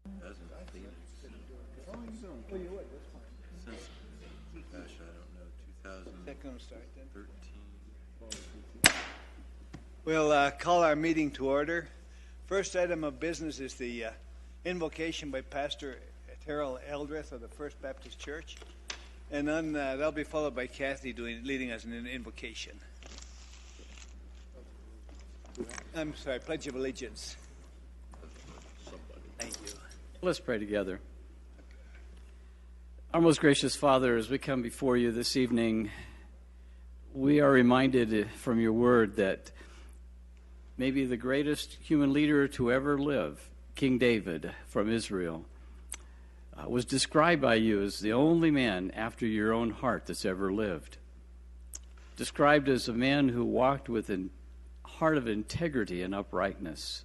Hasn't Phoenix since, gosh, I don't know, 2013. We'll call our meeting to order. First item of business is the invocation by Pastor Terrell Eldrith of the First Baptist Church. And then that'll be followed by Kathy leading us in an invocation. I'm sorry, Pledge of Allegiance. Thank you. Let's pray together. Our most gracious Father, as we come before you this evening, we are reminded from your word that maybe the greatest human leader to ever live, King David from Israel, was described by you as the only man after your own heart that's ever lived. Described as a man who walked with a heart of integrity and uprightness.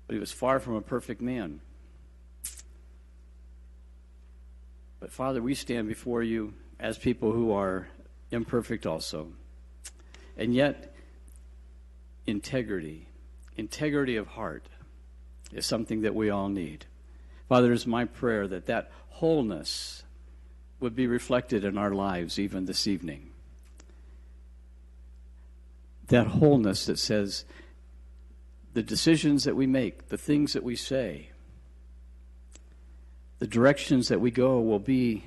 But he was far from a perfect man. But Father, we stand before you as people who are imperfect also. And yet, integrity of heart is something that we all need. Father, it's my prayer that that wholeness would be reflected in our lives even this evening. That wholeness that says the decisions that we make, the things that we say, the directions that we go will be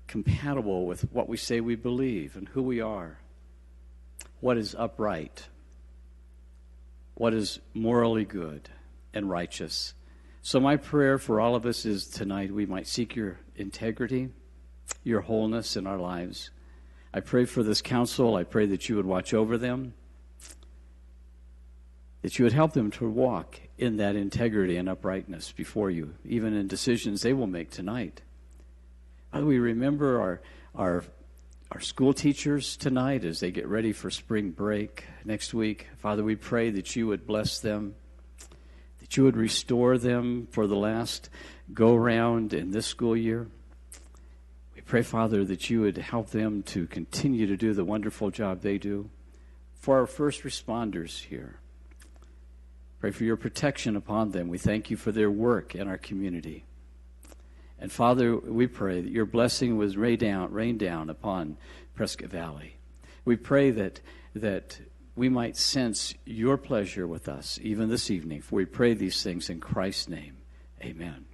compatible with what we say we believe and who we are, what is upright, what is morally good and righteous. So my prayer for all of us is tonight we might seek your integrity, your wholeness in our lives. I pray for this council. I pray that you would watch over them, that you would help them to walk in that integrity and uprightness before you, even in decisions they will make tonight. Father, we remember our school teachers tonight as they get ready for spring break next week. Father, we pray that you would bless them, that you would restore them for the last go-round in this school year. We pray, Father, that you would help them to continue to do the wonderful job they do. For our first responders here, pray for your protection upon them. We thank you for their work in our community. And Father, we pray that your blessing was rain down upon Prescott Valley. We pray that we might sense your pleasure with us even this evening. For we pray these things in Christ's name. Amen.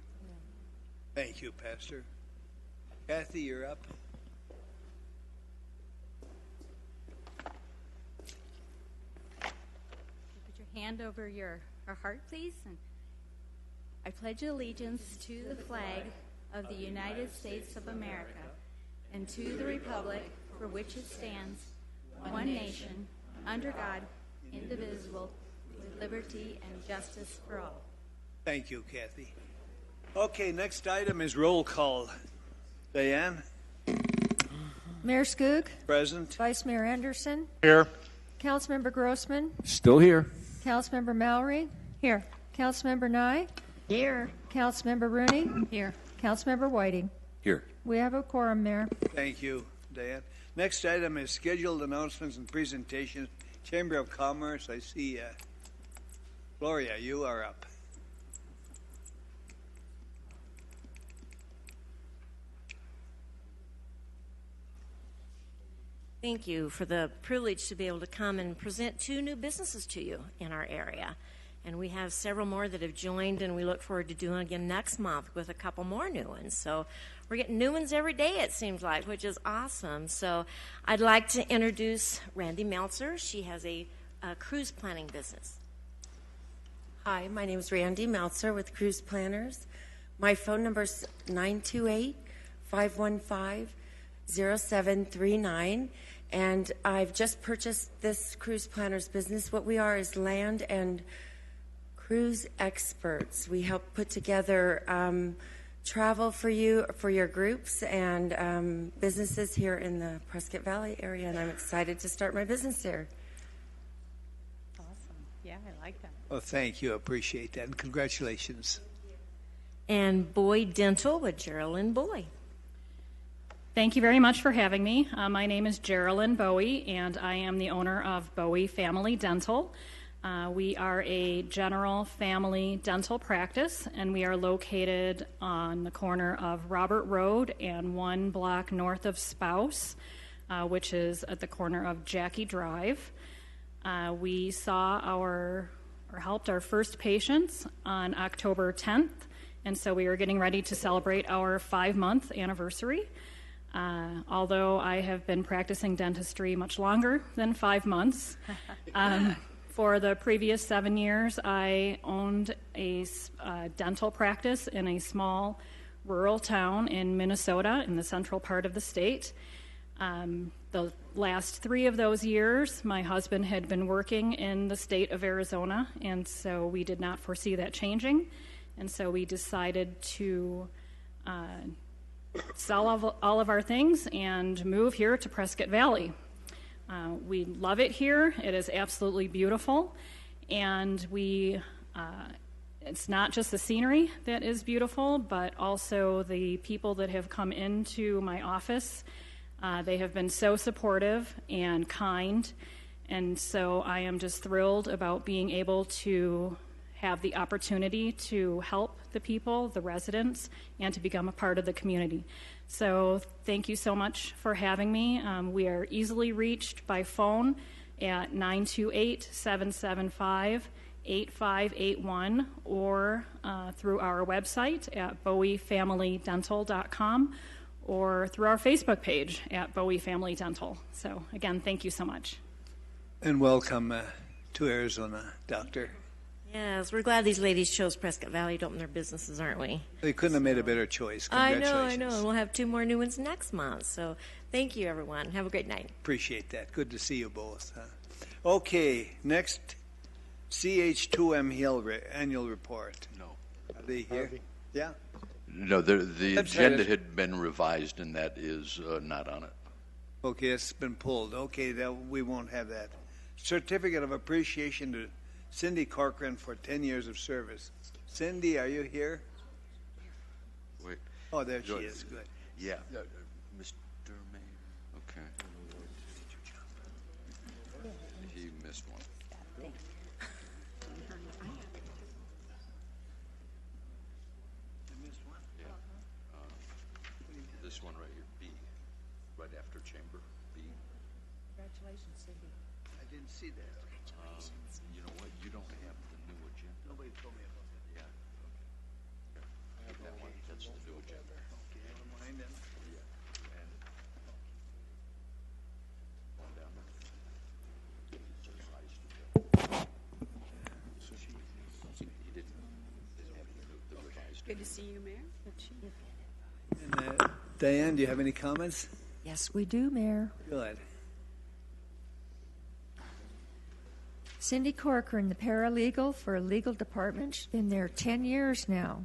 Thank you, Pastor. Kathy, you're up. Hand over your heart, please. And I pledge allegiance to the flag of the United States of America and to the republic for which it stands, one nation, under God, indivisible, with liberty and justice for all. Thank you, Kathy. Okay, next item is roll call. Diane? Mayor Skoog? Present. Vice Mayor Anderson? Here. Councilmember Grossman? Still here. Councilmember Mallory? Here. Councilmember Nye? Here. Councilmember Rooney? Here. Councilmember Whiting? Here. We have a quorum, Mayor. Thank you, Diane. Next item is scheduled announcements and presentations. Chamber of Commerce, I see Gloria, you are up. Thank you for the privilege to be able to come and present 2 new businesses to you in our area. And we have several more that have joined, and we look forward to doing again next month with a couple more new ones. So we're getting new ones every day, it seems like, which is awesome. So I'd like to introduce Randy Meltzer. She has a cruise planning business. Hi, my name is Randy Meltzer with Cruise Planners. My phone number is 928-515-0739. And I've just purchased this Cruise Planners business. What we are is land and cruise experts. We help put together travel for you, for your groups and businesses here in the Prescott Valley area. And I'm excited to start my business here. Awesome. Yeah, I like that. Well, thank you. Appreciate that. And congratulations. And Boyd Dental with Geraldine Bowie. Thank you very much for having me. My name is Geraldine Bowie, and I am the owner of Bowie Family Dental. We are a general family dental practice, and we are located on the corner of Robert Road and 1 block north of Spouse, which is at the corner of Jackie Drive. We helped our first patients on October 10th, and so we are getting ready to celebrate our 5-month anniversary. Although I have been practicing dentistry much longer than 5 months, for the previous 7 years, I owned a dental practice in a small rural town in Minnesota in the central part of the state. The last 3 of those years, my husband had been working in the state of Arizona, and so we did not foresee that changing. And so we decided to sell all of our things and move here to Prescott Valley. We love it here. It is absolutely beautiful. And it's not just the scenery that is beautiful, but also the people that have come into my office. They have been so supportive and kind, and so I am just thrilled about being able to have the opportunity to help the people, the residents, and to become a part of the community. So thank you so much for having me. We are easily reached by phone at 928-775-8581 or through our website at bowiefamilydental.com or through our Facebook page at Bowie Family Dental. So, again, thank you so much. And welcome to Arizona, Doctor. Yes, we're glad these ladies chose Prescott Valley to open their businesses, aren't we? They couldn't have made a better choice. I Congratulations. know. And we'll have 2 more new ones next month. So thank you, everyone. Have a great night. Appreciate that. Good to see you both. Okay, next, CH2M Hill annual report. No. Are they here? Yeah. No, the That's agenda right. had been revised, and that is not on it. Okay, it's been pulled. Okay, we won't have that. Certificate of appreciation to Cindy Corcoran for 10 years of service. Cindy, are you here? Wait. Oh, there she Good. is. Good. Yeah. Mr. Mayor. Okay. He missed one. This one right here, B, right after chamber, B. Congratulations, Cindy. I didn't see that. You know what? You don't have the new agenda. Nobody told me about that. Yeah. Okay. That one, that's the new agenda. Okay, never mind then. Yeah. And one down there. It's revised agenda. He didn't have the revised. Good to see you, Mayor. And, Diane, do you have any comments? Yes, we do, Mayor. Good. Cindy Corcoran, the paralegal for a legal department. She's been there 10 years now.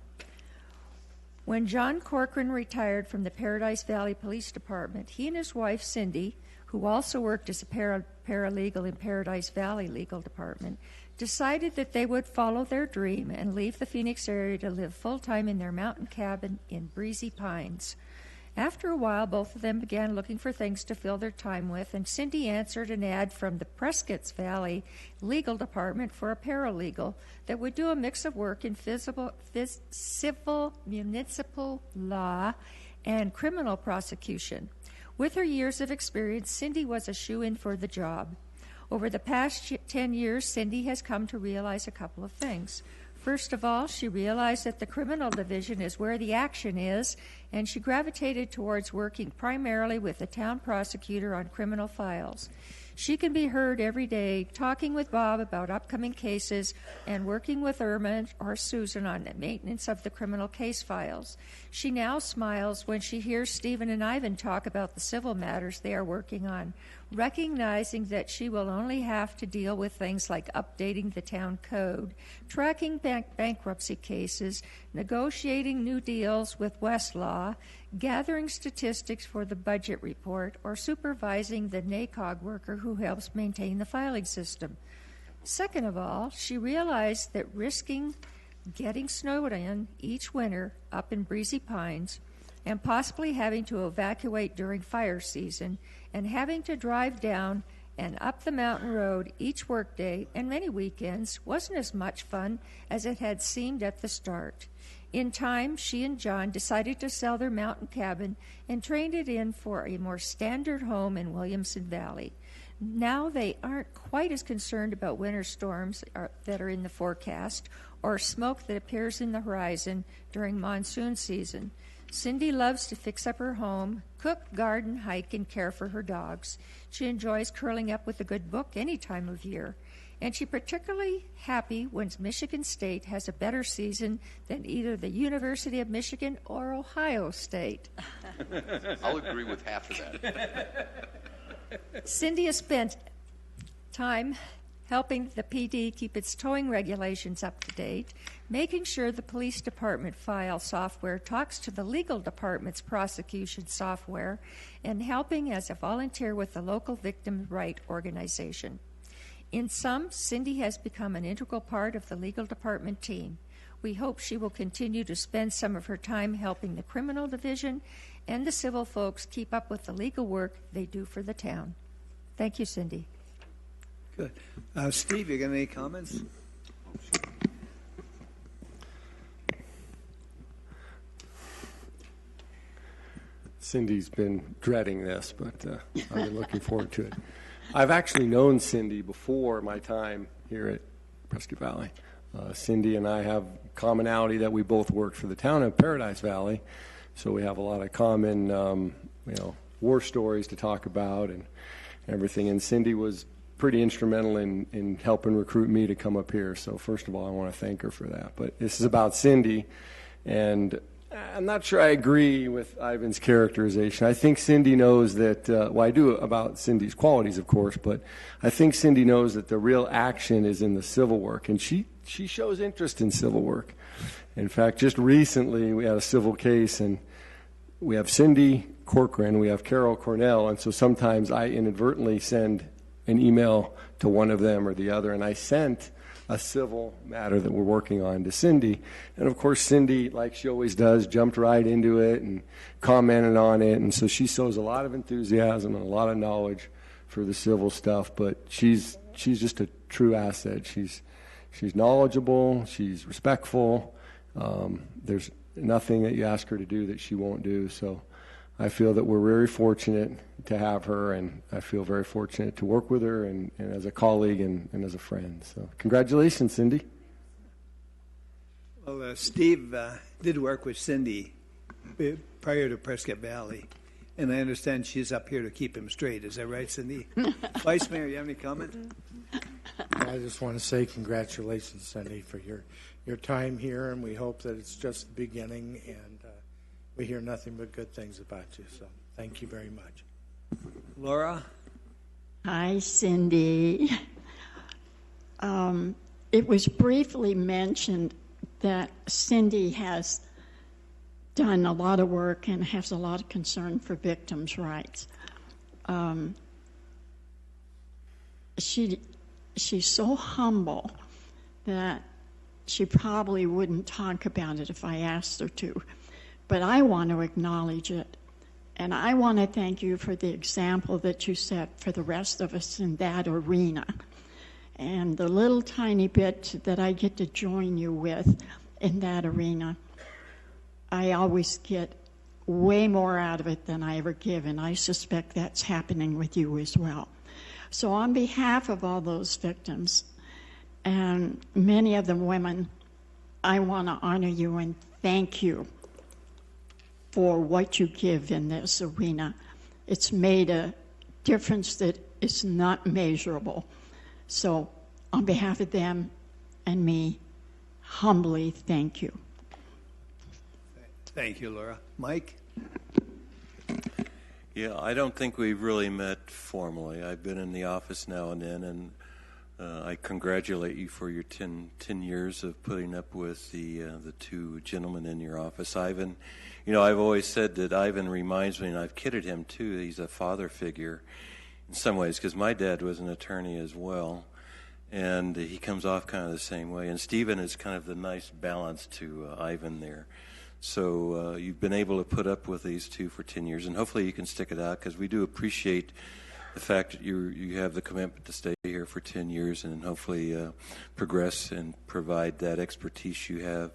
When John Corcoran retired from the Paradise Valley Police Department, he and his wife, Cindy, who also worked as a paralegal in Paradise Valley Legal Department, decided that they would follow their dream and leave the Phoenix area to live full-time in their mountain cabin in Breezy Pines. After a while, both of them began looking for things to fill their time with, and Cindy answered an ad from the Prescott Valley Legal Department for a paralegal that would do a mix of work in civil, municipal law, and criminal prosecution. With her years of experience, Cindy was a shoo-in for the job. Over the past 10 years, Cindy has come to realize a couple of things. First of all, she realized that the criminal division is where the action is, and she gravitated towards working primarily with the town prosecutor on criminal files. She can be heard every day talking with Bob about upcoming cases and working with Irma or Susan on the maintenance of the criminal case files. She now smiles when she hears Stephen and Ivan talk about the civil matters they are working on, recognizing that she will only have to deal with things like updating the town code, tracking bankruptcy cases, negotiating new deals with Westlaw, gathering statistics for the budget report, or supervising the NACOG worker who helps maintain the filing system. Second of all, she realized that risking getting snowed in each winter up in Breezy Pines and possibly having to evacuate during fire season and having to drive down and up the mountain road each workday and many weekends wasn't as much fun as it had seemed at the start. In time, she and John decided to sell their mountain cabin and trade it in for a more standard home in Williamson Valley. Now they aren't quite as concerned about winter storms that are in the forecast or smoke that appears in the horizon during monsoon season. Cindy loves to fix up her home, cook, garden, hike, and care for her dogs. She enjoys curling up with a good book any time of year. And she's particularly happy when Michigan State has a better season than either the University of Michigan or Ohio State. I'll agree with half of that. Cindy has spent time helping the PD keep its towing regulations up to date, making sure the police department file software talks to the legal department's prosecution software, and helping as a volunteer with the local victim rights organization. In sum, Cindy has become an integral part of the legal department team. We hope she will continue to spend some of her time helping the criminal division and the civil folks keep up with the legal work they do for the town. Thank you, Cindy. Good. Steve, you got any comments? Cindy's been dreading this, but I've been looking forward to it. I've actually known Cindy before my time here at Prescott Valley. Cindy and I have commonality that we both worked for the town of Paradise Valley, so we have a lot of common, war stories to talk about and everything. And Cindy was pretty instrumental in helping recruit me to come up here. So first of all, I want to thank her for that. But this is about Cindy, and I'm not sure I agree with Ivan's characterization. I think Cindy knows that, I do about Cindy's qualities, of course, but I think Cindy knows that the real action is in the civil work, and she shows interest in civil work. In fact, just recently we had a civil case, and we have Cindy Corcoran, we have Carol Cornell, and so sometimes I inadvertently send an email to one of them or the other, and I sent a civil matter that we're working on to Cindy. And of course, Cindy, like she always does, jumped right into it and commented on it. And so she shows a lot of enthusiasm and a lot of knowledge for the civil stuff, but she's just a true asset. She's knowledgeable, she's respectful. There's nothing that you ask her to do that she won't do. So I feel that we're very fortunate to have her, and I feel very fortunate to work with her and as a colleague and as a friend. So congratulations, Cindy. Well, Steve did work with Cindy prior to Prescott Valley, and I understand she's up here to keep him straight. Is that right, Cindy? Vice Mayor, you have any comment? I just want to say congratulations, Cindy, for your time here, and we hope that it's just the beginning, and we hear nothing but good things about you. So thank you very much. Laura? Hi, Cindy. It was briefly mentioned that Cindy has done a lot of work and has a lot of concern for victims' rights. She's so humble that she probably wouldn't talk about it if I asked her to. But I want to acknowledge it. And I want to thank you for the example that you set for the rest of us in that arena. And the little tiny bit that I get to join you with in that arena, I always get way more out of it than I ever give, and I suspect that's happening with you as well. So on behalf of all those victims, and many of them women, I want to honor you and thank you for what you give in this arena. It's made a difference that is not measurable. So on behalf of them and me, humbly thank you. Thank you, Laura. Mike? Yeah, I don't think we've really met formally. I've been in the office now and then, and I congratulate you for your 10 years of putting up with the two gentlemen in your office. Ivan, I've always said that Ivan reminds me, and I've kidded him too, he's a father figure in some ways, because my dad was an attorney as well, and he comes off kind of the same way. And Stephen is kind of the nice balance to Ivan there. So you've been able to put up with these two for 10 years, and hopefully you can stick it out, because we do appreciate the fact that you have the commitment to stay here for 10 years and hopefully progress and provide that expertise you have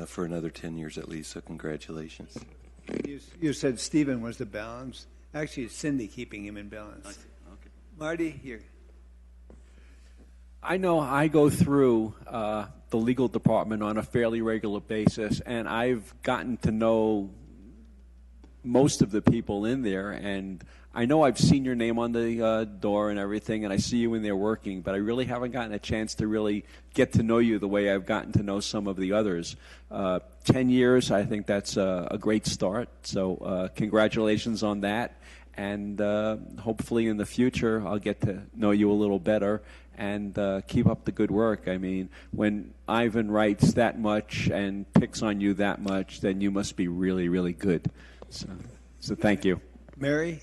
for another 10 years at least. So congratulations. You said Stephen was the balance. Actually, it's Cindy keeping him in balance. I see. Okay. Marty, here. I know I go through the legal department on a fairly regular basis, and I've gotten to know most of the people in there, and I know I've seen your name on the door and everything, and I see you in there working, but I really haven't gotten a chance to really get to know you the way I've gotten to know some of the others. 10 years, I think that's a great start, so congratulations on that, and hopefully in the future I'll get to know you a little better and keep up the good work. I mean, when Ivan writes that much and picks on you that much, then you must be really, really good. So thank you. Mary?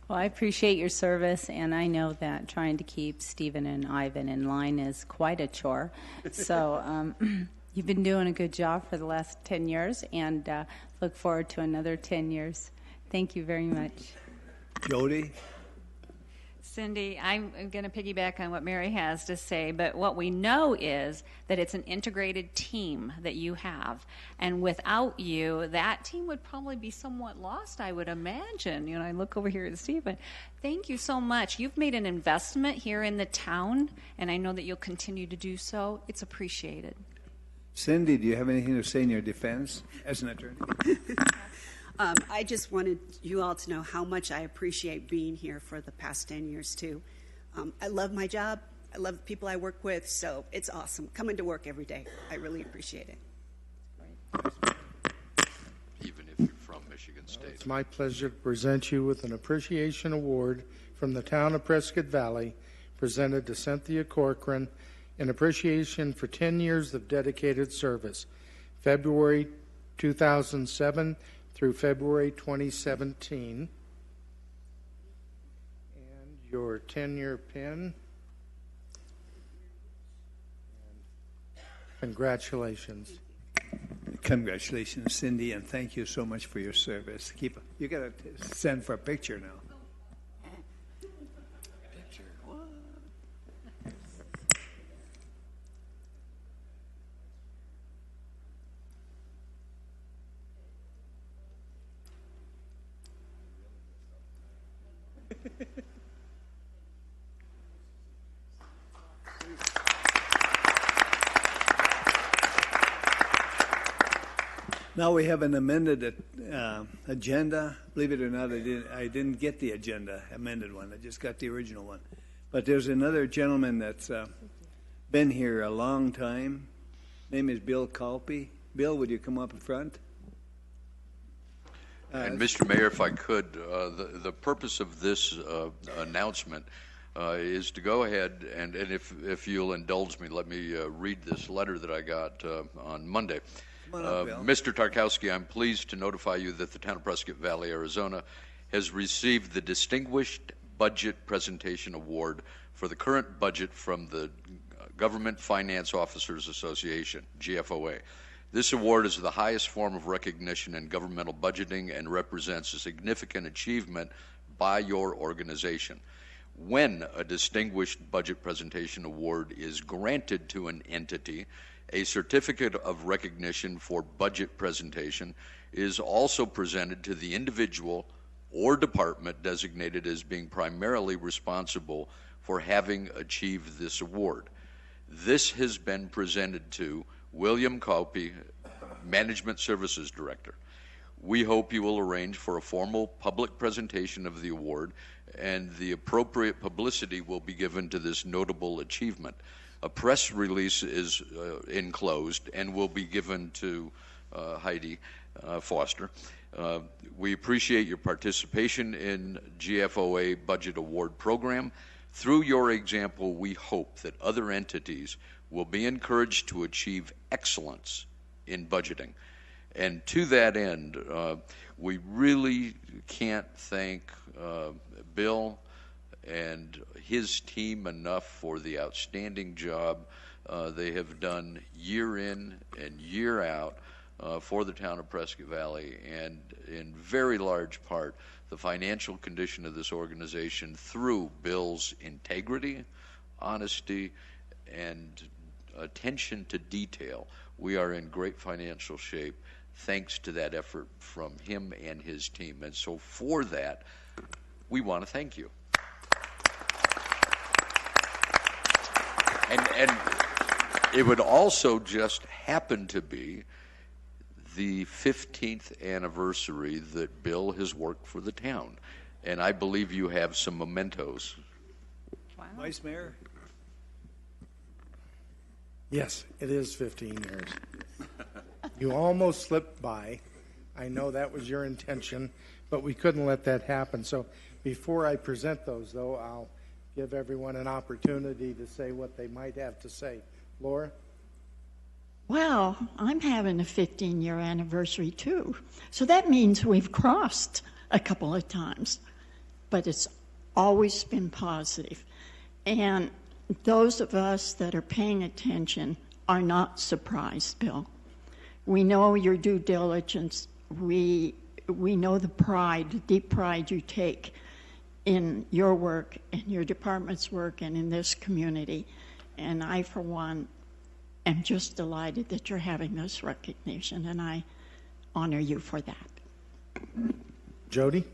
Well, I appreciate your service, and I know that trying to keep Stephen and Ivan in line is quite a chore. So you've been doing a good job for the last 10 years, and look forward to another 10 years. Thank you very much. Jody? Cindy, I'm going to piggyback on what Mary has to say, but what we know is that it's an integrated team that you have. And without you, that team would probably be somewhat lost, I would imagine. You know, I look over here at Stephen. Thank you so much. You've made an investment here in the town, and I know that you'll continue to do so. It's appreciated. Cindy, do you have anything to say in your defense as an attorney? I just wanted you all to know how much I appreciate being here for the past 10 years, too. I love my job. I love the people I work with, so it's awesome. Coming to work every day. I really appreciate it. Even if you're from Michigan State. It's my pleasure to present you with an appreciation award from the town of Prescott Valley, presented to Cynthia Corcoran in appreciation for 10 years of dedicated service, February 2007 through February 2017. And your 10-year pin. Congratulations. Congratulations, Cindy, and thank you so much for your service. You got to send for a picture now. Now we have an amended agenda. Believe it or not, I didn't get the agenda amended one. I just got the original one. But there's another gentleman that's been here a long time. Name is Bill Calpe. Bill, would you come up in front? And Mr. Mayor, if I could, the purpose of this announcement is to go ahead and if you'll indulge me, let me read this letter that I got on Monday. Mr. Tarkowski, I'm pleased to notify you that the town of Prescott Valley, Arizona, has received the Distinguished Budget Presentation Award for the current budget from the Government Finance Officers Association, GFOA. This award is the highest form of recognition in governmental budgeting and represents a significant achievement by your organization. When a Distinguished Budget Presentation Award is granted to an entity, a certificate of recognition for budget presentation is also presented to the individual or department designated as being primarily responsible for having achieved this award. This has been presented to William Calpe, Management Services Director. We hope you will arrange for a formal public presentation of the award, and the appropriate publicity will be given to this notable achievement. A press release is enclosed and will be given to Heidi Foster. We appreciate your participation in GFOA Budget Award Program. Through your example, we hope that other entities will be encouraged to achieve excellence in budgeting. And to that end, we really can't thank Bill and his team enough for the outstanding job they have done year in and year out for the town of Prescott Valley, and in very large part the financial condition of this organization through Bill's integrity, honesty, and attention to detail. We are in great financial shape thanks to that effort from him and his team. And so for that, we want to thank you. And it would also just happen to be the 15th anniversary that Bill has worked for the town. And I believe you have some mementos. Wow. Vice Mayor? Yes, it is 15 years. You almost slipped by. I know that was your intention, but we couldn't let that happen. So before I present those, though, I'll give everyone an opportunity to say what they might have to say. Laura? Well, I'm having a 15-year anniversary, too. So that means we've crossed a couple of times. But it's always been positive. And those of us that are paying attention are not surprised, Bill. We know your due diligence. We know the pride, the deep pride you take in your work, in your department's work, and in this community. And I, for one, am just delighted that you're having this recognition, and I honor you for that. Jody?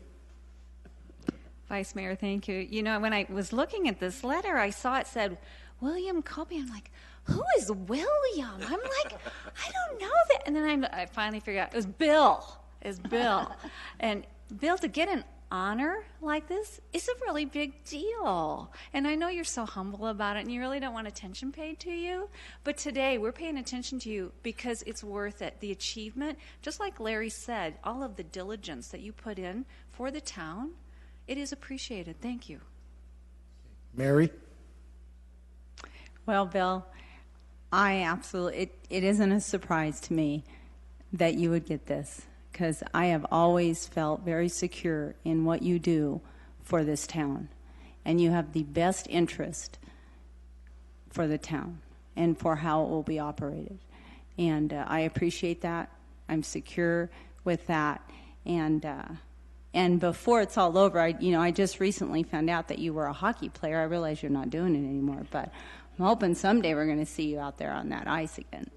Vice Mayor, thank you. You know, when I was looking at this letter, I saw it said William Colby. I'm like, who is William? I'm like, I don't know that. And then I finally figured out it was Bill. It's Bill. And Bill, to get an honor like this is a really big deal. And I know you're so humble about it and you really don't want attention paid to you. But today we're paying attention to you because it's worth it. The achievement, just like Larry said, all of the diligence that you put in for the town, it is appreciated. Thank you. Mary? Well, Bill, I absolutely, it isn't a surprise to me that you would get this, because I have always felt very secure in what you do for this town. And you have the best interest for the town and for how it will be operated. And I appreciate that. I'm secure with that. And before it's all over, I just recently found out that you were a hockey player. I realize you're not doing it anymore, but I'm hoping someday we're going to see you out there on that ice again.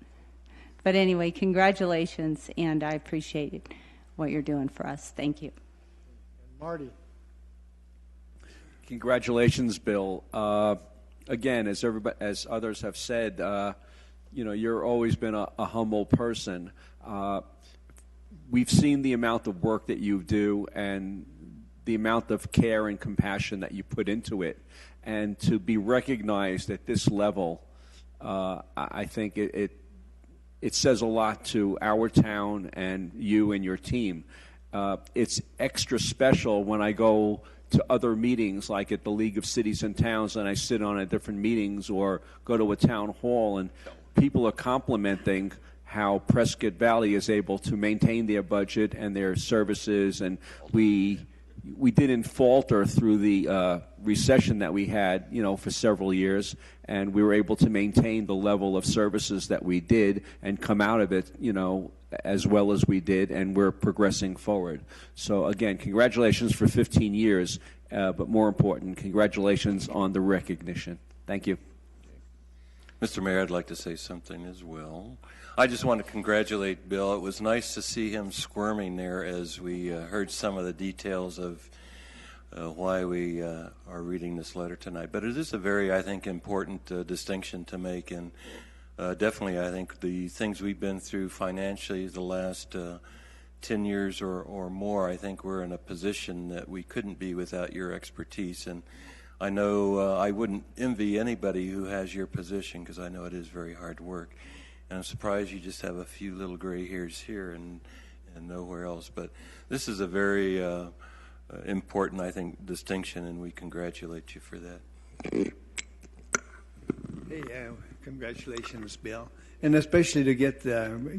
But anyway, congratulations, and I appreciate what you're doing for us. Thank you. Marty. Congratulations, Bill. Again, as others have said, you've always been a humble person. We've seen the amount of work that you do and the amount of care and compassion that you put into it. And to be recognized at this level, I think it says a lot to our town and you and your team. It's extra special when I go to other meetings, like at the League of Cities and Towns, and I sit on at different meetings or go to a town hall, and people are complimenting how Prescott Valley is able to maintain their budget and their services, and we didn't falter through the recession that we had, for several years, and we were able to maintain the level of services that we did and come out of it, as well as we did, and we're progressing forward. So again, congratulations for 15 years, but more important, congratulations on the recognition. Thank you. Mr. Mayor, I'd like to say something as well. I just want to congratulate Bill. It was nice to see him squirming there as we heard some of the details of why we are reading this letter tonight. But it is a very, I think, important distinction to make. And definitely, I think the things we've been through financially the last 10 years or more, I think we're in a position that we couldn't be without your expertise. And I know I wouldn't envy anybody who has your position, because I know it is very hard work. And I'm surprised you just have a few little gray hairs here and nowhere else. But this is a very important, I think, distinction, and we congratulate you for that. Hey, congratulations, Bill. And especially to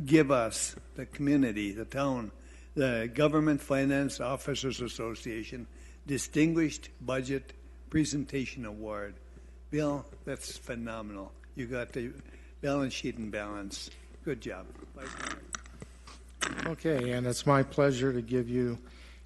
give us, the community, the town, the Government Finance Officers Association Distinguished Budget Presentation Award. Bill, that's phenomenal. You got the balance sheet in balance. Good job. Okay, and it's my pleasure to give you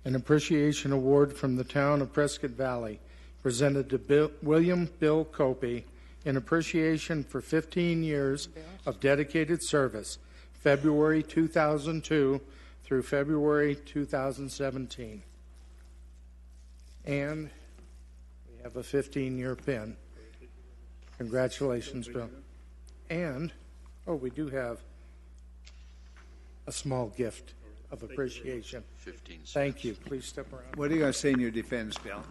an appreciation award from the town of Prescott Valley, presented to William Bill Copey in appreciation for 15 years of dedicated service, February 2002 through February 2017. And we have a 15-year pin. Congratulations, Bill. And, we do have a small gift of appreciation. 15 cents. Thank you. Please step around. What are you going to say in your defense, Bill?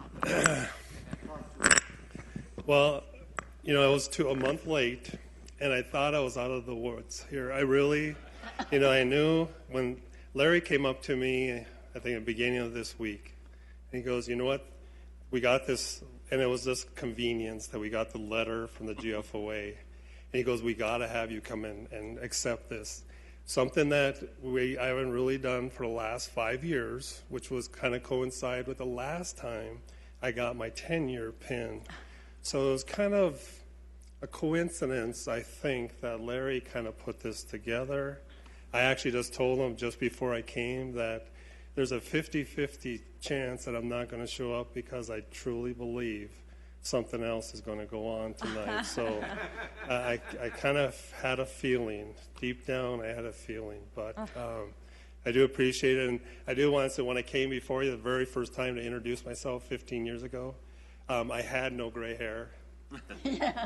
Well, I was a month late, and I thought I was out of the woods here. I really, I knew when Larry came up to me, I think at the beginning of this week, and he goes, you know what, we got this, and it was just convenience that we got the letter from the GFOA. And he goes, we got to have you come in and accept this. Something that I haven't really done for the last 5 years, which was kind of coincide with the last time I got my 10-year pin. So it was kind of a coincidence, I think, that Larry kind of put this together. I actually just told him just before I came that there's a 50-50 chance that I'm not going to show up because I truly believe something else is going to go on tonight. So I kind of had a feeling. Deep down, I had a feeling. But I do appreciate it. And I do want to say, when I came before you the very first time to introduce myself 15 years ago, I had no gray hair.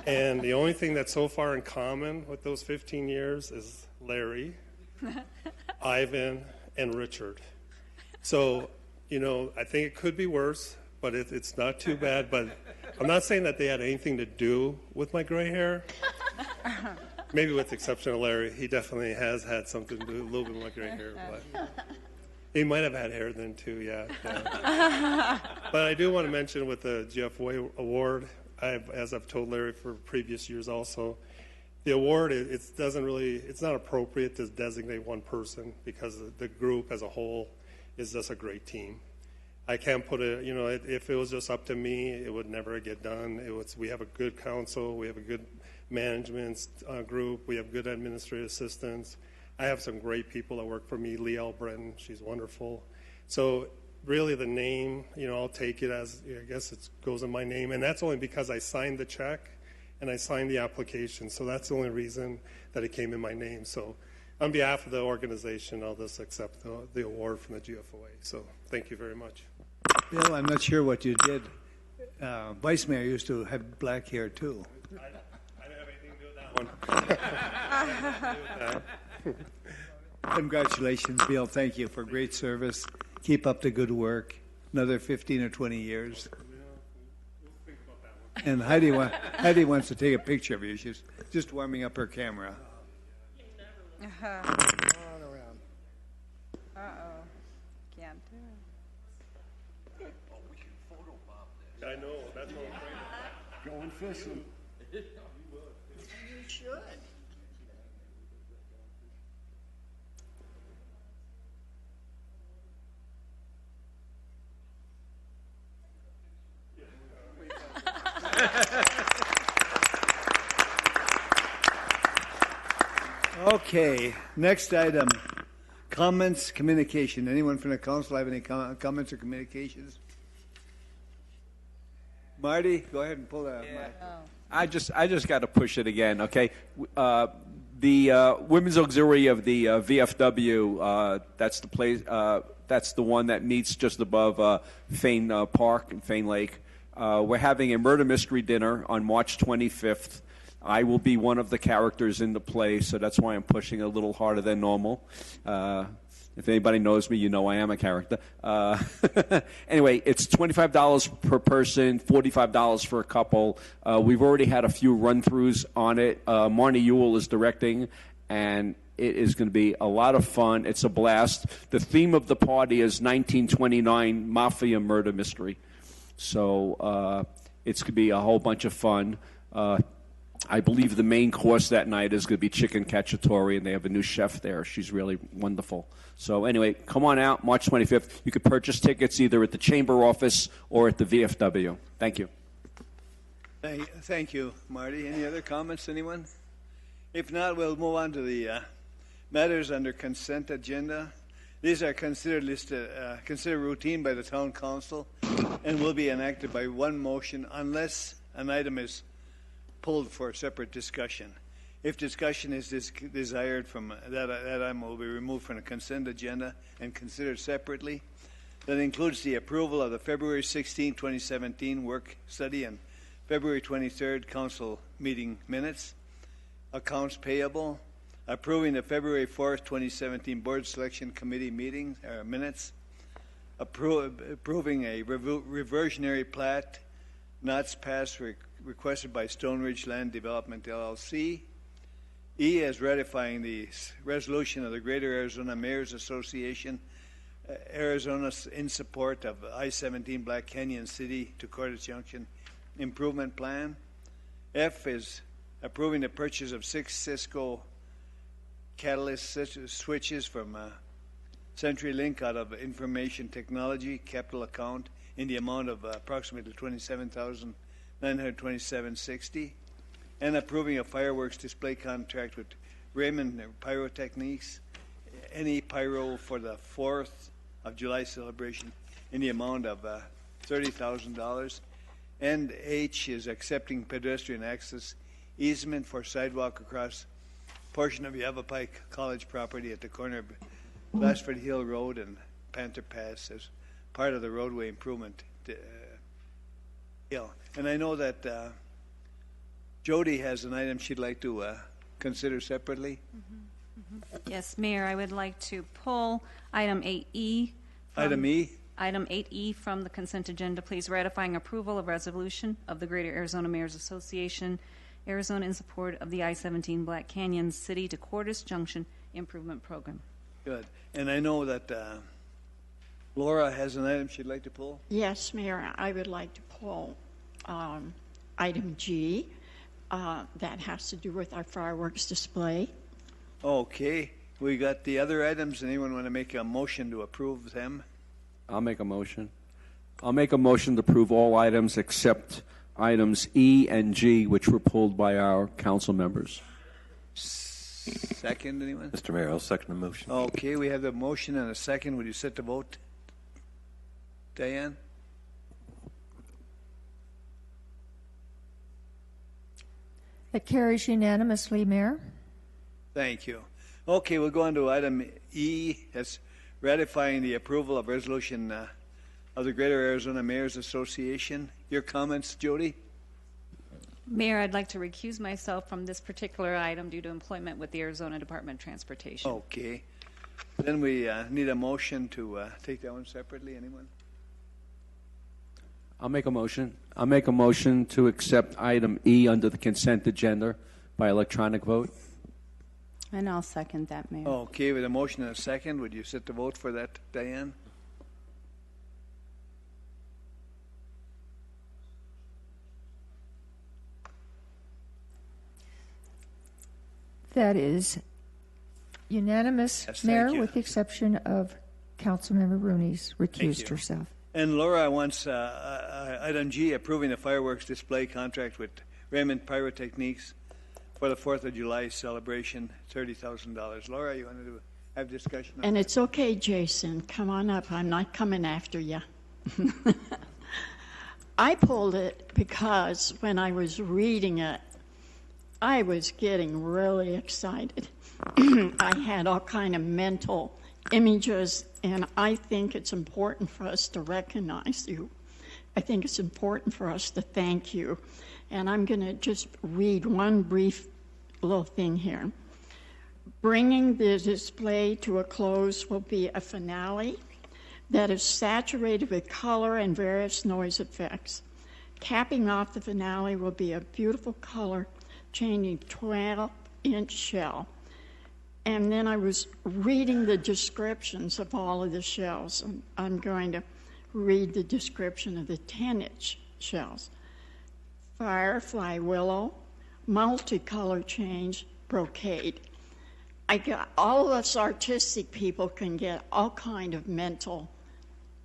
And the only thing that's so far in common with those 15 years is Larry, Ivan, and Richard. So, I think it could be worse, but it's not too bad. But I'm not saying that they had anything to do with my gray hair. Maybe with the exception of Larry. He definitely has had something to do a little bit with my gray hair. But he might have had hair then, too, yeah. But I do want to mention with the GFOA award, as I've told Larry for previous years also, the award, it's not appropriate to designate one person because the group as a whole is just a great team. I can't put it, if it was just up to me, it would never get done. We have a good council, we have a good management group, we have good administrative assistants. I have some great people that work for me. Leal Brenton, she's wonderful. So really the name, I'll take it as, I guess it goes in my name, and that's only because I signed the check and I signed the application. So that's the only reason that it came in my name. So on behalf of the organization, I'll just accept the award from the GFOA. So thank you very much. Bill, I'm not sure what you did. Vice Mayor used to have black hair, too. I didn't have anything to do with that one. Congratulations, Bill. Thank you for great service. Keep up the good work. Another 15 or 20 years. And Heidi wants to take a picture of you. She's just warming up her camera. Can't do it. I know, that's what I'm Going fishing. You should. Okay, next item, comments, communication. Anyone from the council have any comments or communications? Marty, go ahead and pull that mic. I just got to push it again, okay? The Women's Auxiliary of the VFW, that's the place. That's the one that meets just above Fane Park and Fane Lake. We're having a murder mystery dinner on March 25th. I will be one of the characters in the play, so that's why I'm pushing a little harder than normal. If anybody knows me, you know I am a character. Anyway, it's $25 per person, $45 for a couple. We've already had a few run-throughs on it. Marnie Ewell is directing, and it is going to be a lot of fun. It's a blast. The theme of the party is 1929 Mafia Murder Mystery. So it's going to be a whole bunch of fun. I believe the main course that night is going to be chicken cacciatore, and they have a new chef there. She's really wonderful. So anyway, come on out, March 25th. You can purchase tickets either at the chamber office or at the VFW. Thank you. Thank you, Marty. Any other comments, anyone? If not, we'll move on to the Matters under consent agenda. These are considered routine by the town council and will be enacted by one motion unless an item is pulled for separate discussion. If discussion is desired from that item will be removed from the consent agenda and considered separately. That includes the approval of the February 16, 2017 work study and February 23rd council meeting minutes, accounts payable, approving the February 4th, 2017 board selection committee meeting minutes, approving a reversionary plat, Knott's Pass requested by Stone Ridge Land Development LLC. E as ratifying the resolution of the Greater Arizona Mayors Association, Arizona in support of I-17 Black Canyon City to Cordes Junction Improvement Plan. F is approving the purchase of 6 Cisco Catalyst switches from CenturyLink out of Information Technology capital account in the amount of approximately $27,927.60, and approving a fireworks display contract with Raymond Pyrotechnics, any pyro for the 4th of July celebration in the amount of $30,000. And H is accepting pedestrian access easement for sidewalk across portion of Yavapai College property at the corner of Glassford Hill Road and Panther Pass as part of the roadway improvement hill. And I know that Jody has an item she'd like to consider separately. Yes, Mayor, I would like to pull item 8E. Item E? Item 8E from the consent agenda, please. Ratifying approval of resolution of the Greater Arizona Mayors Association, Arizona in support of the I-17 Black Canyon City to Cordes Junction Improvement Program. Good. And I know that Laura has an item she'd like to pull. Yes, Mayor, I would like to pull item G. That has to do with our fireworks display. Okay. We got the other items. Anyone want to make a motion to approve them? I'll make a motion. I'll make a motion to approve all items except items E and G, which were pulled by our council members. Second, anyone? Mr. Mayor, I'll second the motion. Okay, we have the motion and a second. Would you set the vote? Diane? It carries unanimously, Mayor. Thank you. Okay, we'll go on to item E. That's ratifying the approval of resolution of the Greater Arizona Mayors Association. Your comments, Jody? Mayor, I'd like to recuse myself from this particular item due to employment with the Arizona Department of Transportation. Okay. Then we need a motion to take that one separately. Anyone? I'll make a motion. I'll make a motion to accept item E under the consent agenda by electronic vote. And I'll second that, Mayor. Okay, with a motion and a second, would you set the vote for that, Diane? That is unanimous, Yes, thank Mayor, you. with the exception of Councilmember Rooney's recused you. herself. And Laura wants item G, approving the fireworks display contract with Raymond Pyrotechnics for the 4th of July celebration, $30,000. Laura, you wanted to have discussion on And that? it's okay, Jason. Come on up. I'm not coming after you. I pulled it because when I was reading it, I was getting really excited. I had all kind of mental images, and I think it's important for us to recognize you. I think it's important for us to thank you. And I'm going to just read one brief little thing here. Bringing the display to a close will be a finale that is saturated with color and various noise effects. Capping off the finale will be a beautiful color changing 12-inch shell. And then I was reading the descriptions of all of the shells, and I'm going to read the description of the 10-inch shells. Firefly willow, multicolor change, brocade. I got, all of us artistic people can get all kind of mental,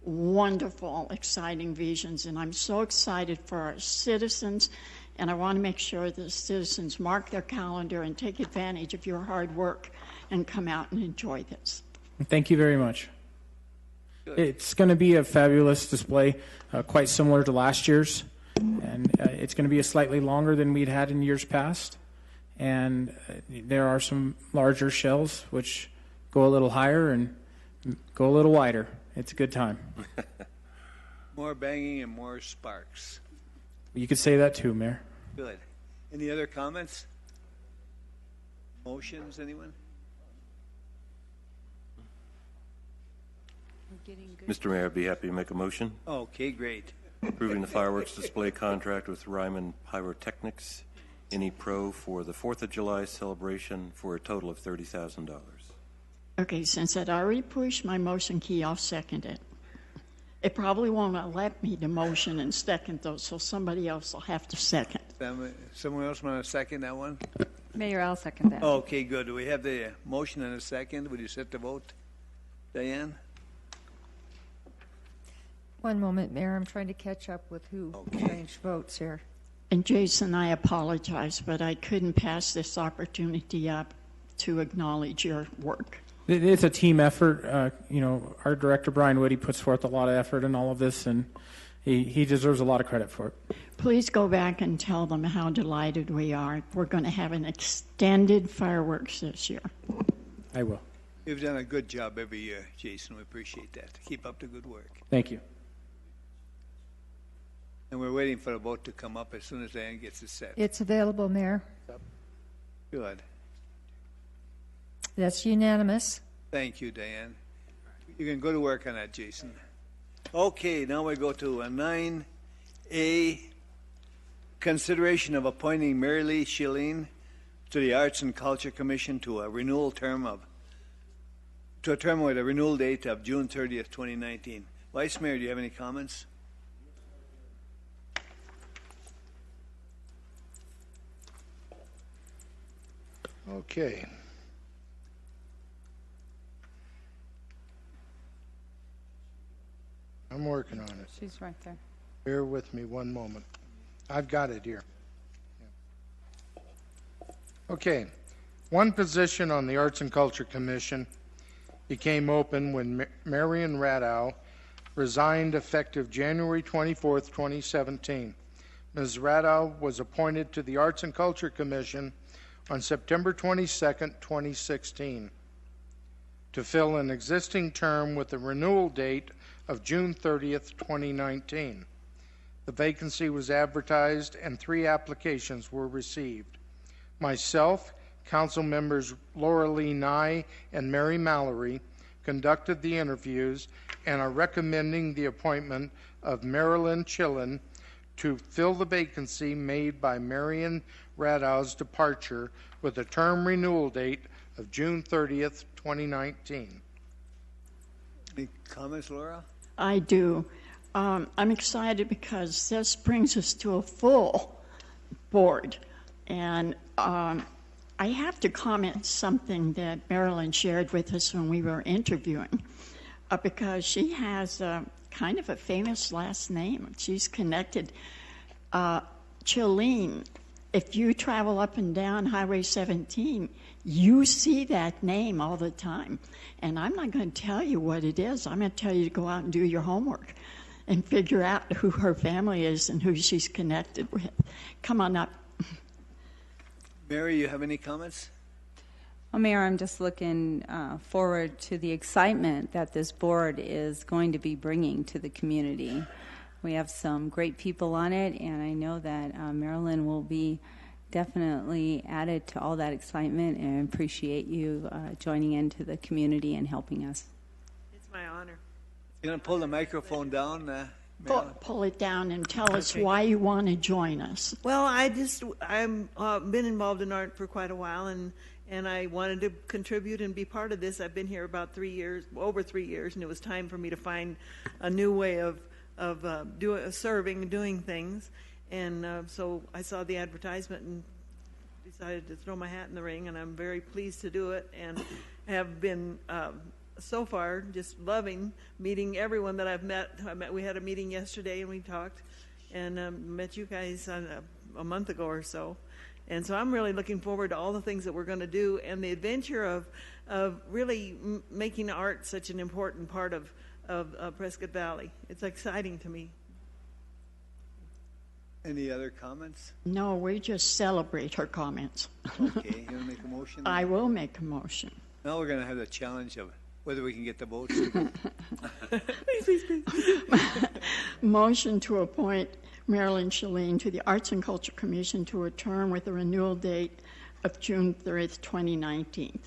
wonderful, exciting visions, and I'm so excited for our citizens And I want to make sure the citizens mark their calendar and take advantage of your hard work and come out and enjoy this. Thank you very much. It's going to be a fabulous display, quite similar to last year's. And it's going to be a slightly longer than we'd had in years past. And there are some larger shells which go a little higher and go a little wider. It's a good time. More banging and more sparks. You could say that too, Mayor. Good. Any other comments? Motions, anyone? Mr. Mayor, I'd be happy to make a motion. Okay, great. Approving the fireworks display contract with Ryman Pyrotechnics, Any Pro, for the 4th of July celebration for a total of $30,000. Okay, since I'd already pushed my motion key, I'll second it. It probably won't let me to motion and second, though, so somebody else will have to second. Someone else want to second that one? Mayor, I'll second that. Okay, good. We have the motion and a second. Would you set the vote? Diane? One moment, Mayor. I'm trying to catch up with who changed votes here. And Jason, I apologize, but I couldn't pass this opportunity up to acknowledge your work. It's a team effort. Our director, Brian Woody, puts forth a lot of effort in all of this, and he deserves a lot of credit for it. Please go back and tell them how delighted we are. We're going to have an extended fireworks this year. I will. You've done a good job every year, Jason. We appreciate that. Keep up the good work. Thank you. And we're waiting for the vote to come up as soon as Diane gets it set. It's available, Mayor. Good. That's unanimous. Thank you, Diane. You can go to work on that, Jason. Okay, now we go to a 9A, consideration of appointing Mary Lee Schilling to the Arts and Culture Commission to a term with a renewal date of June 30th, 2019. Vice Mayor, do you have any comments? Okay. I'm working on it. She's right there. Bear with me one moment. I've got it here. Okay. One position on the Arts and Culture Commission became open when Marion Radow resigned effective January 24th, 2017. Ms. Radow was appointed to the Arts and Culture Commission on September 22nd, 2016, to fill an existing term with a renewal date of June 30th, 2019. The vacancy was advertised and 3 applications were received. Myself, Council members Laura Lee Nye and Mary Mallory conducted the interviews and are recommending the appointment of Marilyn Chillen to fill the vacancy made by Marion Radow's departure with a term renewal date of June 30th, 2019. Any comments, Laura? I do. I'm excited because this brings us to a full board. And I have to comment something that Marilyn shared with us when we were interviewing, because she has kind of a famous last name. She's connected. Chilling, if you travel up and down Highway 17, you see that name all the time. And I'm not going to tell you what it is. I'm going to tell you to go out and do your homework and figure out who her family is and who she's connected with. Come on up. Mary, you have any comments? Well, Mayor, I'm just looking forward to the excitement that this board is going to be bringing to the community. We have some great people on it, and I know that Marilyn will be definitely added to all that excitement, and I appreciate you joining into the community and helping us. It's my honor. You going to pull the microphone down? Pull it down and tell us why you want to join us. Well, I've been involved in art for quite a while, and I wanted to contribute and be part of this. I've been here about 3 years, over 3 years, and it was time for me to find a new way of serving and doing things. And so I saw the advertisement and decided to throw my hat in the ring, and I'm very pleased to do it, and have been so far just loving meeting everyone that I've met. We had a meeting yesterday and we talked, and met you guys on a month ago or so. And so I'm really looking forward to all the things that we're going to do and the adventure of really making art such an important part of Prescott Valley. It's exciting to me. Any other comments? No, we just celebrate her comments. Okay, you want to make a motion? I will make a motion. Now we're going to have the challenge of whether we can get the votes. Please. Motion to appoint Marilyn Shalene to the Arts and Culture Commission to a term with a renewal date of June 30th, 2019,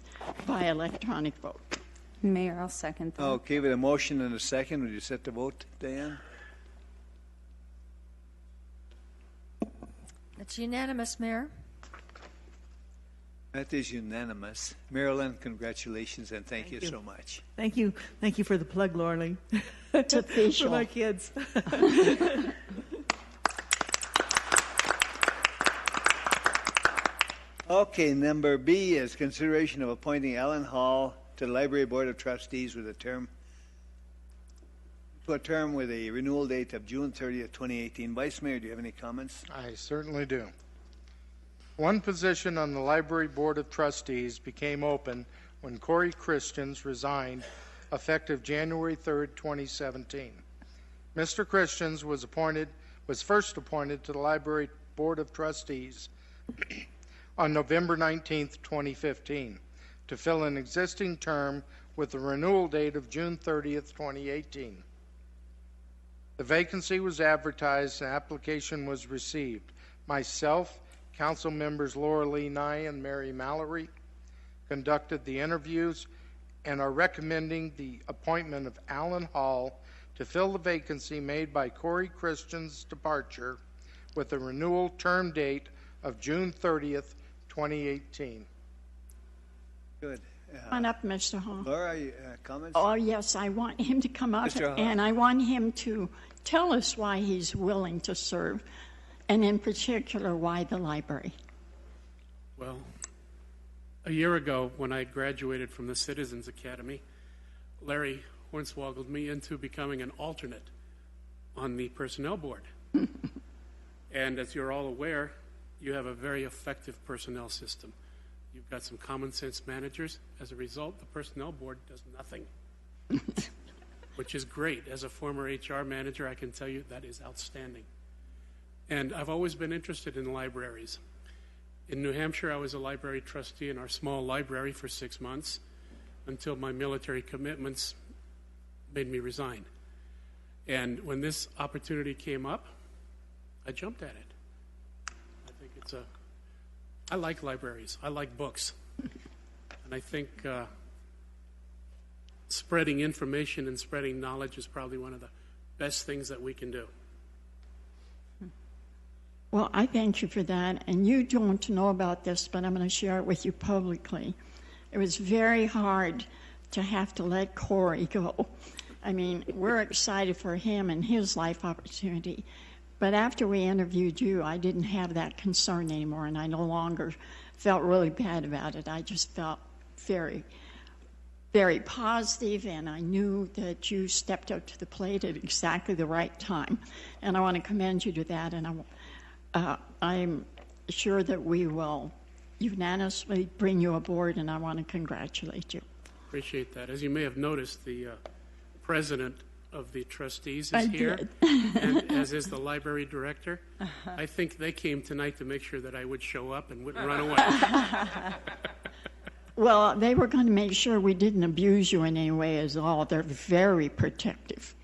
by electronic vote. Mayor, I'll second that. Okay, with a motion and a second, would you set the vote, Diane? It's unanimous, Mayor. That is unanimous. Marilyn, congratulations and thank you so much. Thank you. Thank you for the plug, Lorley. It's official. For my kids. Okay, number B is consideration of appointing Alan Hall to the Library Board of Trustees with a term with a renewal date of June 30th, 2018. Vice Mayor, do you have any comments? I certainly do. One position on the Library Board of Trustees became open when Corey Christians resigned effective January 3rd, 2017. Mr. Christians was first appointed to the Library Board of Trustees on November 19th, 2015, to fill an existing term with the renewal date of June 30th, 2018. The vacancy was advertised and application was received. Myself, Council members Laura Lee Nye and Mary Mallory conducted the interviews and are recommending the appointment of Alan Hall to fill the vacancy made by Corey Christian's departure with a renewal term date of June 30th, 2018. Good. Come on up, Mr. Hall. Laura, comments? Oh, yes, I want him to come up, Mr. Hall. and I want him to tell us why he's willing to serve, and in particular, why the library. Well, a year ago, when I graduated from the Citizens Academy, Larry hornswoggled me into becoming an alternate on the personnel board. And as you're all aware, you have a very effective personnel system. You've got some common sense managers. As a result, the personnel board does nothing, which is great. As a former HR manager, I can tell you that is outstanding. And I've always been interested in libraries. In New Hampshire, I was a library trustee in our small library for 6 months until my military commitments made me resign. And when this opportunity came up, I jumped at it. I think I like libraries. I like books. And I think spreading information and spreading knowledge is probably one of the best things that we can do. Well, I thank you for that, and you don't know about this, but I'm going to share it with you publicly. It was very hard to have to let Corey go. I mean, we're excited for him and his life opportunity, but after we interviewed you, I didn't have that concern anymore, and I no longer felt really bad about it. I just felt very, very positive, and I knew that you stepped up to the plate at exactly the right time, and I want to commend you to that, and I'm sure that we will unanimously bring you aboard, and I want to congratulate you. Appreciate that. As you may have noticed, the president of the trustees is I here, did. and as is the library director. I think they came tonight to make sure that I would show up and wouldn't run away. Well, they were going to make sure we didn't abuse you in any way at all. They're very protective.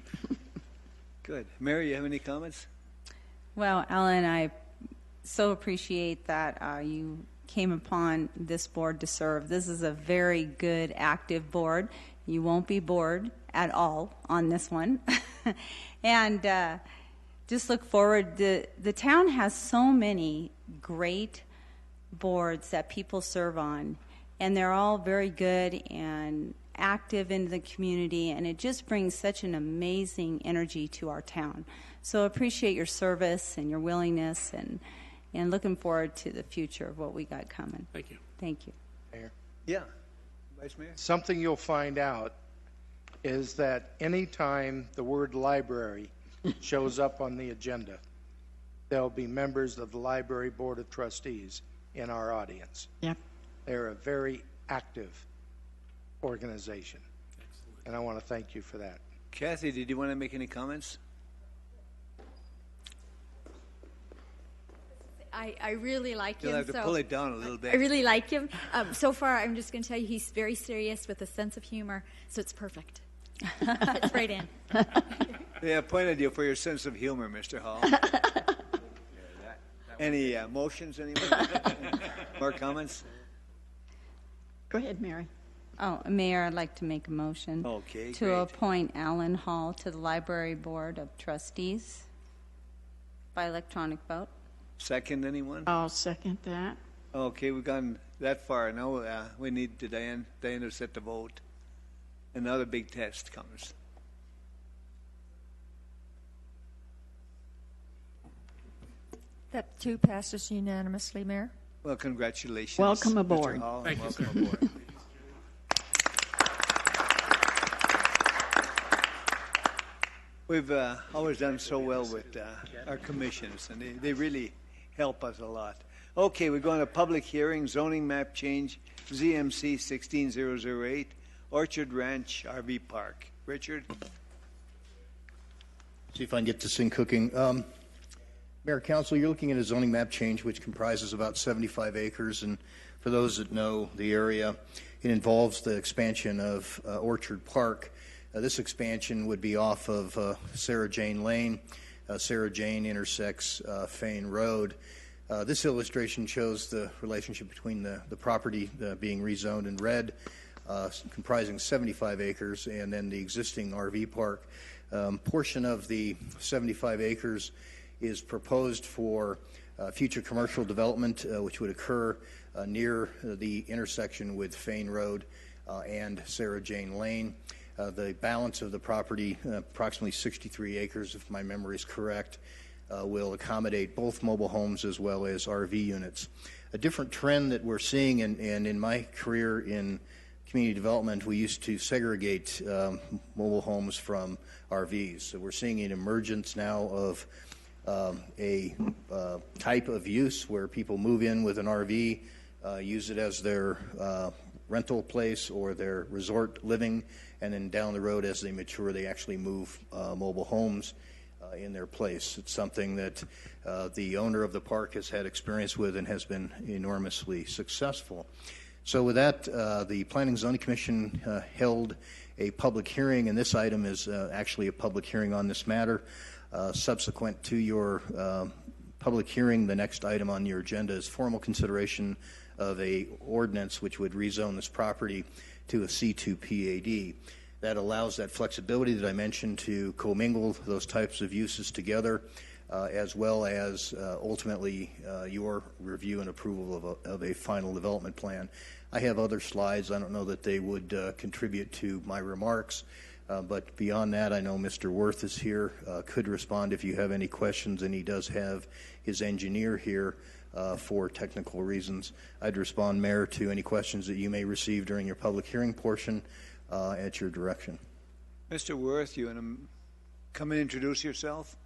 Good. Mary, you have any comments? Well, Alan, I so appreciate that you came upon this board to serve. This is a very good, active board. You won't be bored at all on this one. And just look forward. The town has so many great boards that people serve on, and they're all very good and active in the community, and it just brings such an amazing energy to our town. So appreciate your service and your willingness, and looking forward to the future of what we got coming. Thank you. Thank you. Mayor. Yeah. Vice Mayor? Something you'll find out is that anytime the word library shows up on the agenda, there'll be members of the Library Board of Trustees in our audience. Yep. They're a very active organization, and I want to thank you for that. Kathy, did you want to make any comments? I really like him. You'll have to pull it down a little bit. I really like him. So far, I'm just going to tell you he's very serious with a sense of humor, so it's perfect. It's right in. They appointed you for your sense of humor, Mr. Hall. Any motions, anyone? More comments? Go ahead, Mary. Oh, Mayor, I'd like to make a motion Okay, to great. appoint Alan Hall to the Library Board of Trustees by electronic vote. Second, anyone? I'll second that. Okay, we've gone that far. Now we need to Diane to set the vote. Another big test comes. That too passes unanimously, Mayor. Well, congratulations. Welcome Mr. aboard. Hall. Thank you, Welcome sir. aboard. We've always done so well with our commissions, and they really help us a lot. Okay, we're going to public hearing, zoning map change, ZMC 16008, Orchard Ranch RV Park. Richard? See if I can get this thing cooking. Mayor, Council, you're looking at a zoning map change which comprises about 75 acres, and for those that know the area, it involves the expansion of Orchard Park. This expansion would be off of Sarah Jane Lane. Sarah Jane intersects Fane Road. This illustration shows the relationship between the property being rezoned in red, comprising 75 acres, and then the existing RV park. Portion of the 75 acres is proposed for future commercial development, which would occur near the intersection with Fane Road and Sarah Jane Lane. The balance of the property, approximately 63 acres, if my memory is correct, will accommodate both mobile homes as well as RV units. A different trend that we're seeing, and in my career in community development, we used to segregate mobile homes from RVs. So we're seeing an emergence now of a type of use where people move in with an RV, use it as their rental place or their resort living, and then down the road as they mature, they actually move mobile homes in their place. It's something that the owner of the park has had experience with and has been enormously successful. So with that, the Planning and Zoning Commission held a public hearing, and this item is actually a public hearing on this matter. Subsequent to your public hearing, the next item on your agenda is formal consideration of a ordinance which would rezone this property to a C2 PAD. That allows that flexibility that I mentioned to commingle those types of uses together, as well as ultimately your review and approval of a final development plan. I have other slides. I don't know that they would contribute to my remarks, but beyond that, I know Mr. Worth is here, could respond if you have any questions, and he does have his engineer here for technical reasons. I'd respond, Mayor, to any questions that you may receive during your public hearing portion at your direction. Mr. Worth, you want to come and introduce yourself?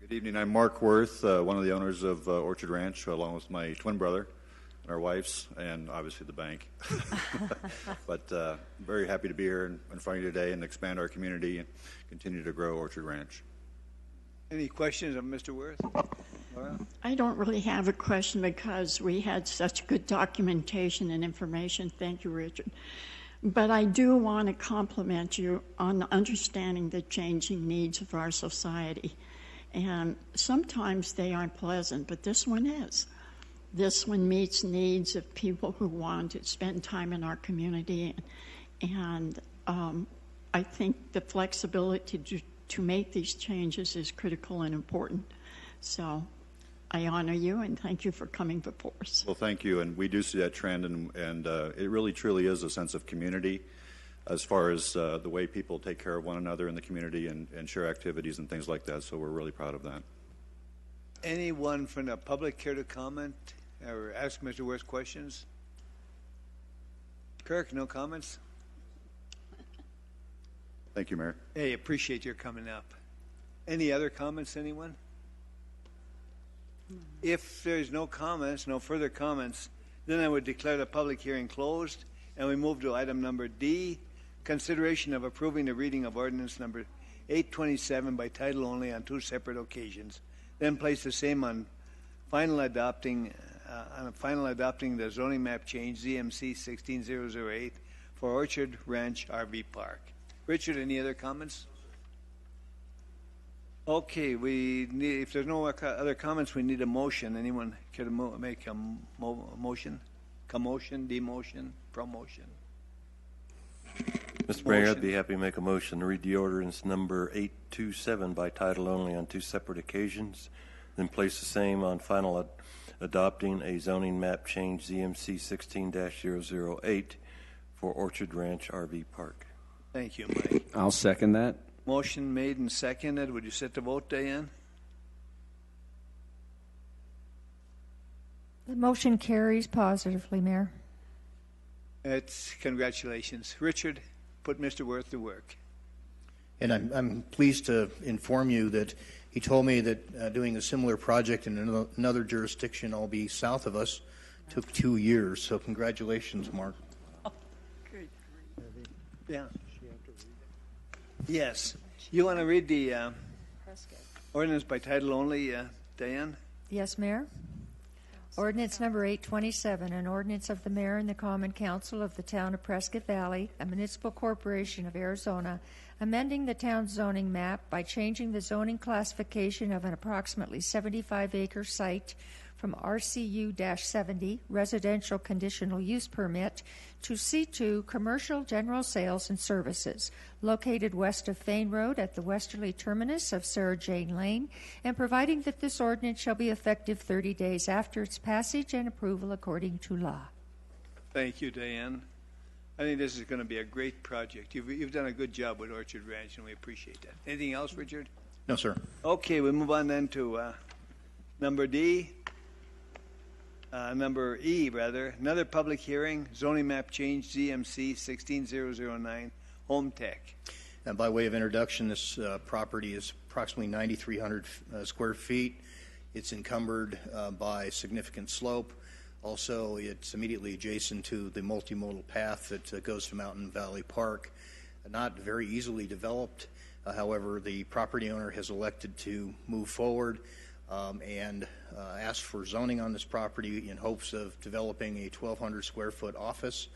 Good evening. I'm Mark Worth, one of the owners of Orchard Ranch, along with my twin brother and our wives, and obviously the bank. But very happy to be here in front of you today and expand our community and continue to grow Orchard Ranch. Any questions of Mr. Worth? Laura? I don't really have a question because we had such good documentation and information. Thank you, Richard. But I do want to compliment you on understanding the changing needs of our society. And sometimes they aren't pleasant, but this one is. This one meets needs of people who want to spend time in our community. And I think the flexibility to make these changes is critical and important. So I honor you and thank you for coming before us. Well, thank you, and we do see that trend, and it really truly is a sense of community as far as the way people take care of one another in the community and share activities and things like that, so we're really proud of that. Anyone from the public care to comment or ask Mr. Worth questions? Kirk, no comments? Thank you, Mayor. Hey, appreciate your coming up. Any other comments, anyone? If there's no comments, no further comments, then I would declare the public hearing closed, and we move to item number D, consideration of approving the reading of ordinance number 827 by title only on 2 separate occasions, then place the same on final adopting the zoning map change ZMC 16008 for Orchard Ranch RV Park. Richard, any other comments? Okay, if there's no other comments, we need a motion. Anyone care to make a motion? Commotion, demotion, promotion? Mr. Mayor, I'd be happy to make a motion to read the ordinance number 827 by title only on 2 separate occasions, then place the same on final adopting a zoning map change ZMC 16-008 for Orchard Ranch RV Park. Thank you, Mike. I'll second that. Motion made and seconded. Would you set the vote, Diane? The motion carries positively, Mayor. It's congratulations. Richard, put Mr. Worth to work. And I'm pleased to inform you that he told me that doing a similar project in another jurisdiction, all be south of us, took 2 years. So congratulations, Mark. Oh, good. Yeah. Yes. You want to read the ordinance by title only, Diane? Yes, Mayor. Ordinance number 827, an ordinance of the Mayor and the Common Council of the Town of Prescott Valley, a municipal corporation of Arizona, amending the town's zoning map by changing the zoning classification of an approximately 75-acre site from RCU-70, Residential Conditional Use Permit, to C2, Commercial General Sales and Services, located west of Fane Road at the westerly terminus of Sarah Jane Lane, and providing that this ordinance shall be effective 30 days after its passage and approval according to law. Thank you, Diane. I think this is going to be a great project. You've done a good job with Orchard Ranch, and we appreciate that. Anything else, Richard? No, sir. Okay, we move on then to number D. Number E, rather, another public hearing, zoning map change ZMC 16009, Home Tech. And by way of introduction, this property is approximately 9,300 square feet. It's encumbered by significant slope. Also, it's immediately adjacent to the multimodal path that goes to Mountain Valley Park. Not very easily developed. However, the property owner has elected to move forward and asked for zoning on this property in hopes of developing a 1,200 square foot office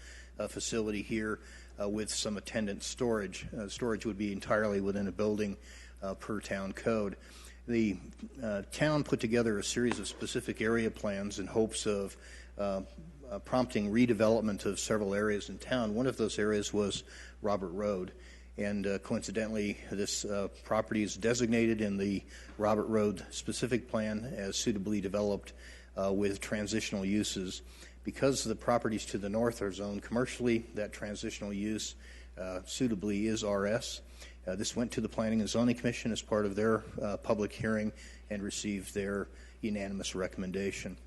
facility here with some attendant storage. Storage would be entirely within a building per town code. The town put together a series of specific area plans in hopes of prompting redevelopment of several areas in town. One of those areas was Robert Road. And coincidentally, this property is designated in the Robert Road specific plan as suitably developed with transitional uses. Because the properties to the north are zoned commercially, that transitional use suitably is RS. This went to the Planning and Zoning Commission as part of their public hearing and received their unanimous recommendation.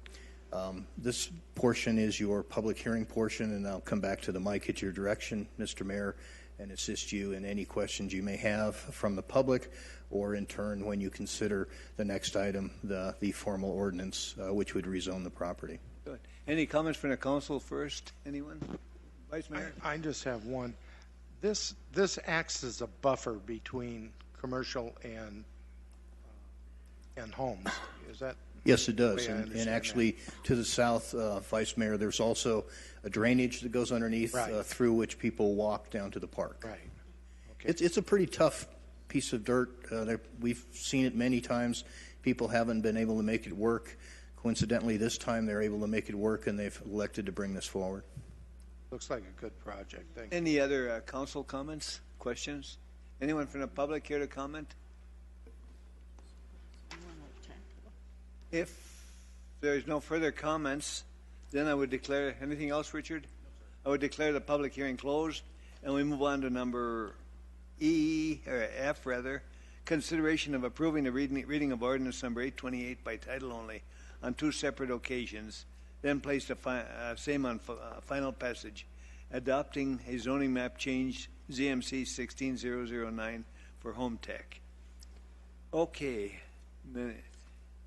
This portion is your public hearing portion, and I'll come back to the mic at your direction, Mr. Mayor, and assist you in any questions you may have from the public, or in turn when you consider the next item, the formal ordinance, which would rezone the property. Good. Any comments from the council first? Anyone? Vice Mayor? I just have one. This acts as a buffer between commercial and homes. Is that? Yes, it does. And actually, to the south, Vice Mayor, there's also a drainage that goes underneath through which people walk down to the park. Right. Okay. It's a pretty tough piece of dirt. We've seen it many times. People haven't been able to make it work. Coincidentally, this time they're able to make it work, and they've elected to bring this forward. Looks like a good project. Thank you. Any other council comments, questions? Anyone from the public care to comment? If there's no further comments, then I would declare, anything else, Richard? I would declare the public hearing closed, and we move on to number E, or F rather, consideration of approving the reading of ordinance number 828 by title only on 2 separate occasions, then place the same on final passage, adopting a zoning map change ZMC 16009 for Home Tech. Okay, then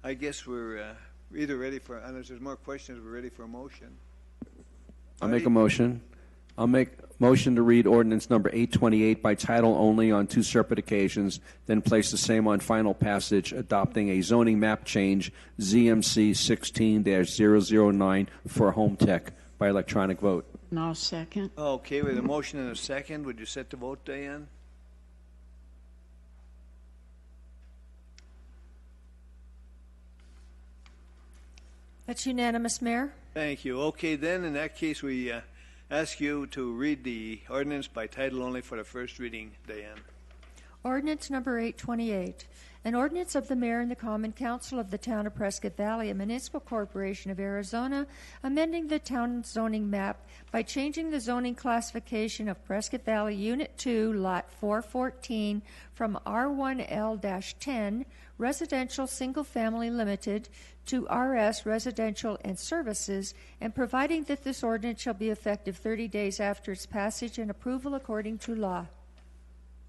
I guess we're either ready for, unless there's more questions, we're ready for a motion. I'll make a motion. I'll make motion to read ordinance number 828 by title only on 2 separate occasions, then place the same on final passage, adopting a zoning map change, ZMC 16-009 for Home Tech by electronic vote. And I'll second. Okay, with a motion and a second, would you set the vote, Diane? That's unanimous, Mayor. Thank you. Okay, then, in that case, we ask you to read the ordinance by title only for the first reading, Diane. Ordinance number 828, an ordinance of the Mayor and the Common Council of the Town of Prescott Valley, a municipal corporation of Arizona, amending the town zoning map by changing the zoning classification of Prescott Valley Unit 2, Lot 414, from R1L-10, Residential Single Family Limited, to RS Residential and Services, and providing that this ordinance shall be effective 30 days after its passage and approval according to law.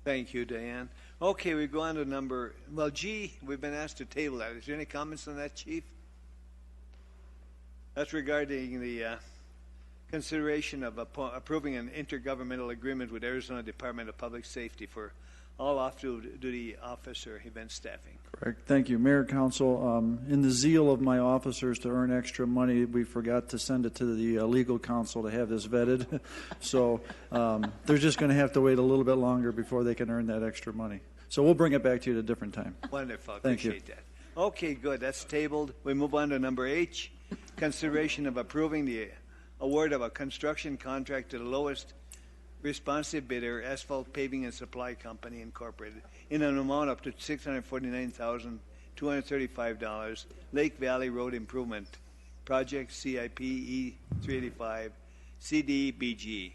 Thank you, Diane. Okay, we go on to number, well, G, we've been asked to table that. Is there any comments on that, Chief? That's regarding the consideration of approving an intergovernmental agreement with Arizona Department of Public Safety for all off-duty officer event staffing. Correct. Thank you, Mayor, Council. In the zeal of my officers to earn extra money, we forgot to send it to the legal counsel to have this vetted. So they're just going to have to wait a little bit longer before they can earn that extra money. So we'll bring it back to you at a different time. Wonderful. Thank Appreciate you. that. Okay, good. That's tabled. We move on to number H, consideration of approving the award of a construction contract to the lowest responsive bidder, Asphalt Paving and Supply Company Incorporated, in an amount up to $649,235, Lake Valley Road Improvement Project, CIP E385, CDBG.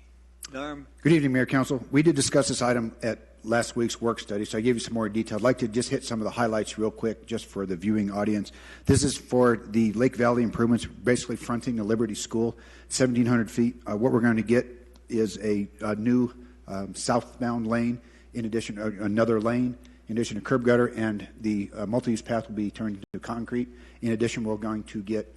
Norm? Good evening, Mayor, Council. We did discuss this item at last week's work study, so I gave you some more detail. I'd like to just hit some of the highlights real quick just for the viewing audience. This is for the Lake Valley improvements, basically fronting the Liberty School, 1,700 feet. What we're going to get is a new southbound lane, in addition another lane, in addition to curb gutter, and the multi-use path will be turned into concrete. In addition, we're going to get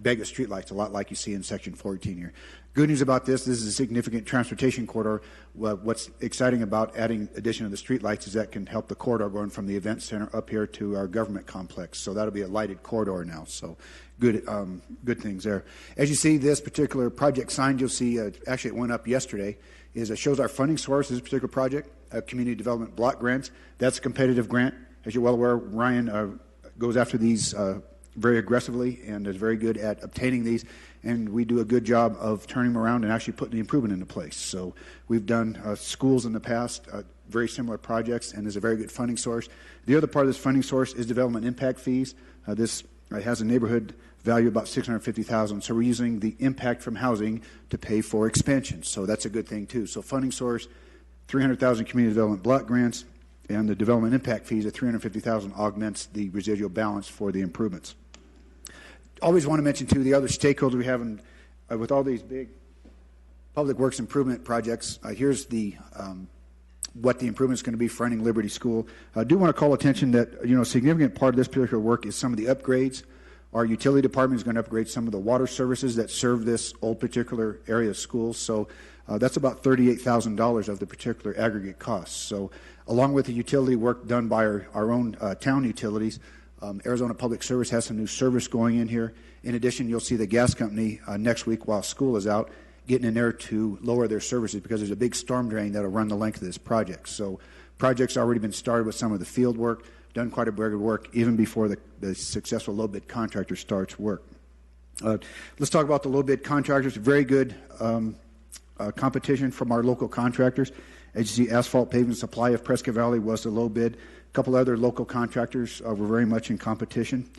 Vega streetlights, a lot like you see in Section 14 here. Good news about this is a significant transportation corridor. What's exciting about adding addition of the streetlights is that can help the corridor going from the event center up here to our government complex. So that'll be a lighted corridor now. So good things there. As you see, this particular project signed, you'll see, actually it went up yesterday, is it shows our funding source of this particular project, Community Development Block Grants. That's a competitive grant. As you're well aware, Ryan goes after these very aggressively and is very good at obtaining these, and we do a good job of turning them around and actually putting the improvement into place. So we've done schools in the past, very similar projects, and is a very good funding source. The other part of this funding source is development impact fees. This has a neighborhood value of about $650,000. So we're using the impact from housing to pay for expansion. So that's a good thing too. So funding source, $300,000 community development block grants, and the development impact fees at $350,000 augments the residual balance for the improvements. Always want to mention too the other stakeholders we have with all these big public works improvement projects. Here's the what the improvement is going to be fronting Liberty School. I do want to call attention that a significant part of this particular work is some of the upgrades. Our utility department is going to upgrade some of the water services that serve this old particular area of schools. So that's about $38,000 of the particular aggregate costs. So along with the utility work done by our own town utilities, Arizona Public Service has some new service going in here. In addition, you'll see the gas company next week while school is out getting in there to lower their services because there's a big storm drain that will run the length of this project. So project's already been started with some of the field work, done quite a bit of work even before the successful low bid contractor starts work. Let's talk about the low bid contractors. Very good competition from our local contractors. As you see, Asphalt Paving Supply of Prescott Valley was the low bid. A couple other local contractors were very much in competition.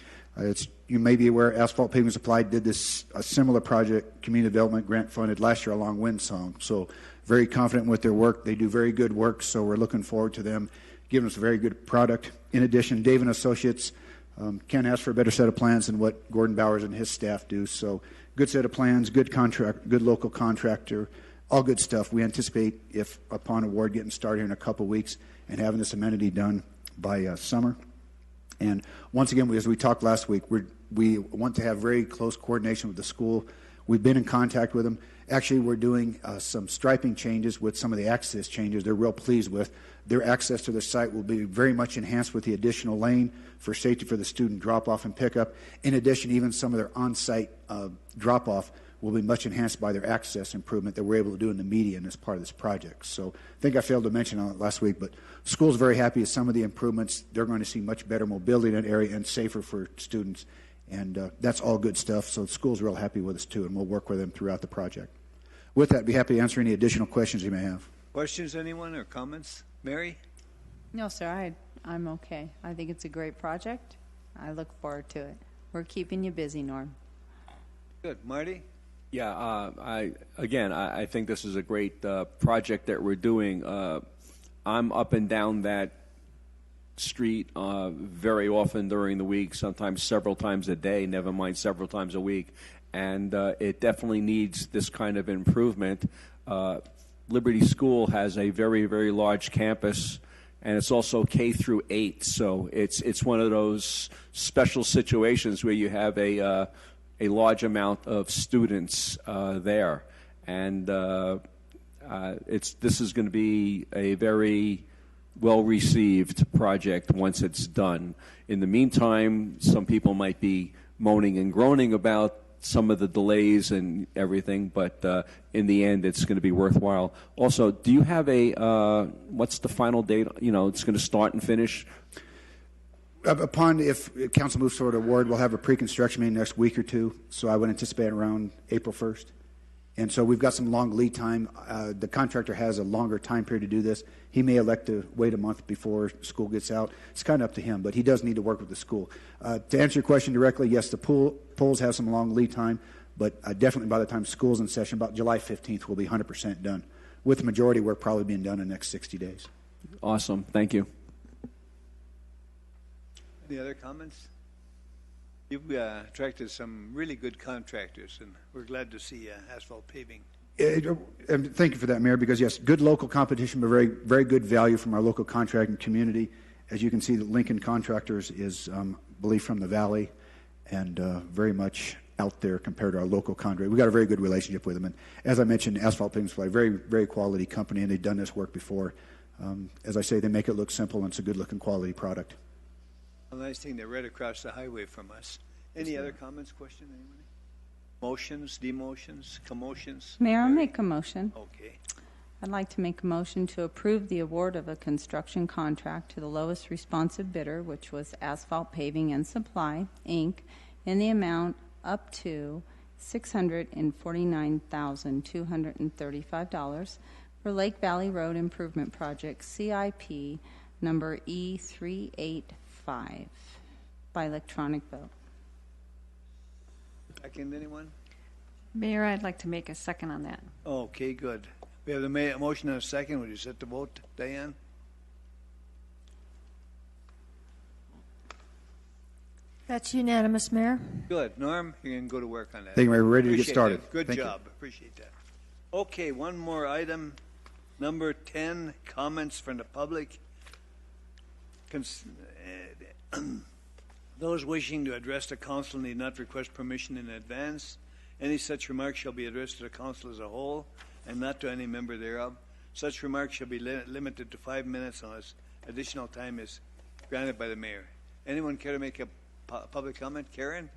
You may be aware Asphalt Paving Supply did a similar project, community development grant funded last year along Windsong. So very confident with their work. They do very good work, so we're looking forward to them giving us a very good product. In addition, Dave and Associates can't ask for a better set of plans than what Gordon Bowers and his staff do. So good set of plans, good contract, good local contractor. all good stuff. We anticipate, if upon award, getting started here in a couple weeks and having this amenity done by summer. And once again, as we talked last week, we want to have very close coordination with the school. We've been in contact with them. Actually, we're doing some striping changes with some of the access changes they're real pleased with. Their access to the site will be very much enhanced with the additional lane for safety for the student drop-off and pickup. In addition, even some of their on-site drop-off will be much enhanced by their access improvement that we're able to do in the median as part of this project. So I think I failed to mention on it last week, but school's very happy with some of the improvements. They're going to see much better mobility in that area and safer for students. And that's all good stuff. So the school's real happy with us, too, and we'll work with them throughout the project. With that, I'd be happy to answer any additional questions you may have. Questions, anyone, or comments? Mary? No, sir, I'm okay. I think it's a great project. I look forward to it. We're keeping you busy, Norm. Good. Marty? Yeah, I think this is a great project that we're doing. I'm up and down that street very often during the week, sometimes several times a day, never mind several times a week. And it definitely needs this kind of improvement. Liberty School has a very, very large campus, and it's also K through 8. So it's one of those special situations where you have a large amount of students there, and this is going to be a very well-received project once it's done. In the meantime, some people might be moaning and groaning about some of the delays and everything, but in the end, it's going to be worthwhile. Also, do you have what's the final date? It's going to start and finish? If council moves toward award, we'll have a pre-construction meeting next week or two, so I would anticipate around April 1st. And so we've got some long lead time. The contractor has a longer time period to do this. He may elect to wait a month before school gets out. It's kind of up to him, but he does need to work with the school. To answer your question directly, yes, the polls have some long lead time, but definitely by the time school's in session, about July 15th, we'll be 100% done, with the majority work probably being done in the next 60 days. Awesome. Thank you. Any other comments? You've attracted some really good contractors, and we're glad to see asphalt paving. And thank you for that, Mayor, because, yes, good local competition, but very, very good value from our local contracting community. As you can see, the Lincoln Contractors is, I believe, from the Valley, and very much out there compared to our local contractor. We've got a very good relationship with them. And as I mentioned, Asphalt Paving Supply, very, very quality company, and they've done this work before. As I say, they make it look simple, and it's a good-looking quality product. A nice thing, they're right across the highway from us. Any other comments, questions, anybody? Motions, demotions, commotions? Mayor, I'll make a motion. Okay. I'd like to make a motion to approve the award of a construction contract to the lowest responsive bidder, which was Asphalt Paving and Supply, Inc., in the amount up to $649,235 for Lake Valley Road Improvement Project, CIP number E385, by electronic vote. Second, anyone? Mayor, I'd like to make a second on that. Okay, good. We have a motion and a second. Would you set the vote, Diane? That's unanimous, Mayor. Good. Norm, you can go to work on that. Thank you, Mayor. We're ready to get started. That. Good Thank job. you. Appreciate that. Okay, one more item. Number 10, comments from the public. Those wishing to address the council need not request permission in advance. Any such remarks shall be addressed to the council as a whole and not to any member thereof. Such remarks shall be limited to 5 minutes unless additional time is granted by the mayor. Anyone care to make a public comment? Karen?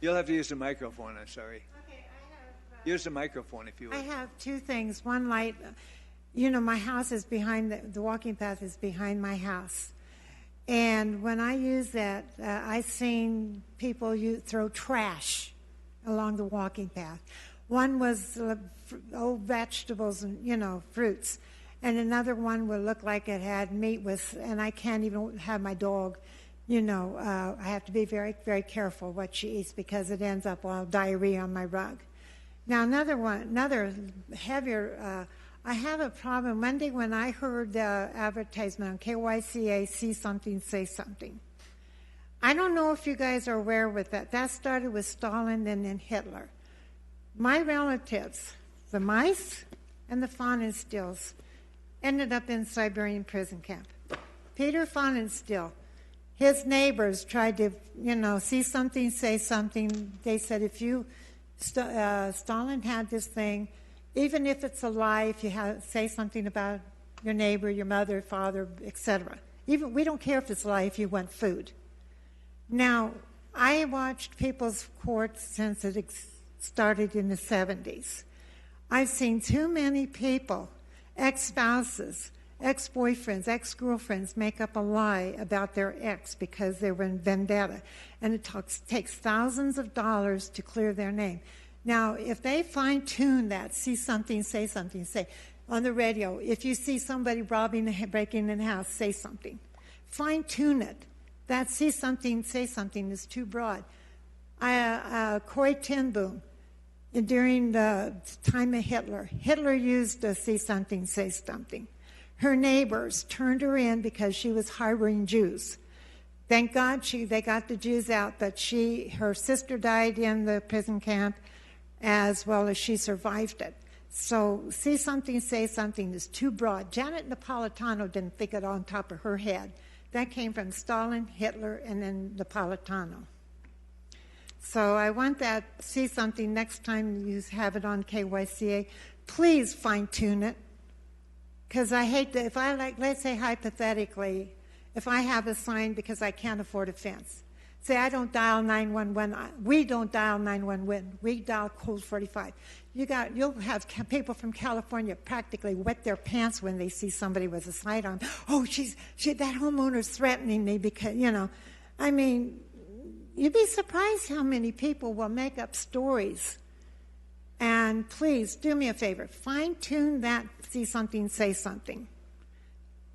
You'll have to use the microphone, I'm sorry. Okay, Use the microphone if you would. I have two things. One light, my house is behind, the walking path is behind my house. And when I use that, I've seen people throw trash along the walking path. One was old vegetables and, fruits. And another one would look like it had meat and I can't even have my dog, I have to be very, very careful what she eats because it ends up all diarrhea on my rug. Now, another heavier, I have a problem. Monday when I heard the advertisement on KYCA, see something, say something. I don't know if you guys are aware with that. That started with Stalin and then Hitler. My relatives, the Mice and the Pfannenstiels, ended up in Siberian prison camp. Peter Pfannenstiel, his neighbors tried to, see something, say something. They said, if you, Stalin had this thing, even if it's a lie, if you say something about your neighbor, your mother, father, etc. Even we don't care if it's a lie if you want food. Now, I watched people's courts since it started in the 70s. I've seen too many people, ex-spouses, ex-boyfriends, ex-girlfriends, make up a lie about their ex because they were in vendetta. And it takes thousands of dollars to clear their name. Now, if they fine-tune that, see something, say something, say, on the radio, if you see somebody breaking in a house, say something. Fine-tune it. That see something, say something is too broad. Corrie ten Boom, during the time of Hitler used see something, say something. Her neighbors turned her in because she was harboring Jews. Thank God they got the Jews out, but her sister died in the prison camp as well as she survived it. So see something, say something is too broad. Janet Napolitano didn't think it on top of her head. That came from Stalin, Hitler, and then Napolitano. So I want that, see something next time you have it on KYCA. Please fine-tune it. Because I hate to, let's say hypothetically, if I have a sign because I can't afford a fence. Say I don't dial 911. We don't dial 911. We dial code 45. You'll have people from California practically wet their pants when they see somebody with a sidearm. Oh, that homeowner's threatening me because, I mean, you'd be surprised how many people will make up stories. And please, do me a favor, fine-tune that, see something, say something.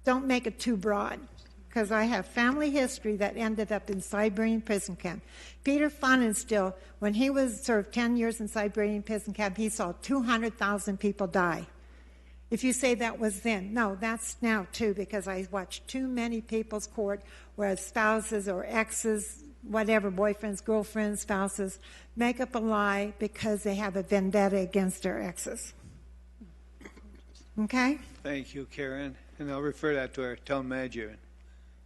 Don't make it too broad. Because I have family history that ended up in Siberian prison camp. Peter Pfannenstiel, when he was served 10 years in Siberian prison camp, he saw 200,000 people die. If you say that was then, no, that's now too, because I watched too many people's court where spouses or exes, whatever, boyfriends, girlfriends, spouses, make up a lie because they have a vendetta against their exes. Okay? Thank you, Karen. And I'll refer that to our town manager.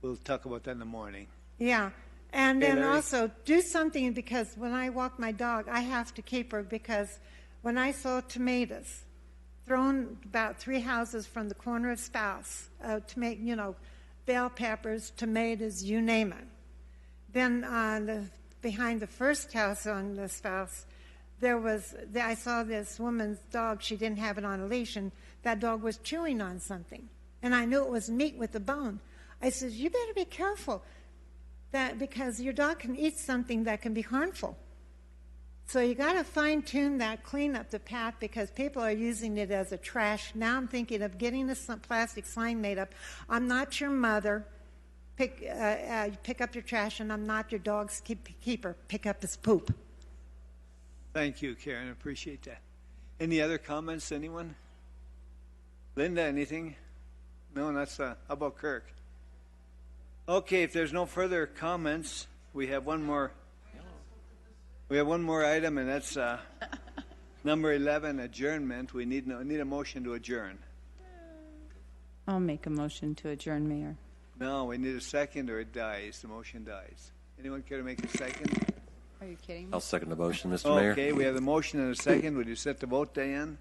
We'll talk about that in the morning. Yeah. And then Larry. also do something, because when I walk my dog, I have to keep her, because when I saw tomatoes thrown about 3 houses from the corner of Spouse, bell peppers, tomatoes, you name it. Then behind the first house on the Spouse, I saw this woman's dog. She didn't have it on a leash, and that dog was chewing on something. And I knew it was meat with a bone. I said, you better be careful, because your dog can eat something that can be harmful. So you got to fine-tune that, clean up the path, because people are using it as a trash. Now I'm thinking of getting a plastic sign made up. I'm not your mother. Pick up your trash, and I'm not your dog's keeper. Pick up his poop. Thank you, Karen. I appreciate that. Any other comments, anyone? Linda, anything? No, that's, how about Kirk? Okay, if there's no further comments, we have one more item, and that's number 11, adjournment. We need a motion to adjourn. I'll make a motion to adjourn, Mayor. No, we need a second, or it dies. The motion dies. Anyone care to make a second? Are you kidding me? I'll second the motion, Mr. Mayor. Okay, we have the motion and a second. Would you set the vote, Diane?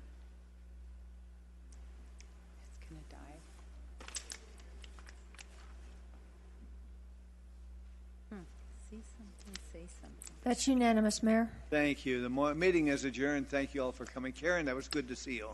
It's going to die. See something, say something. That's unanimous, Mayor. Thank you. The meeting is adjourned. Thank you all for coming. Karen, that was good to see you.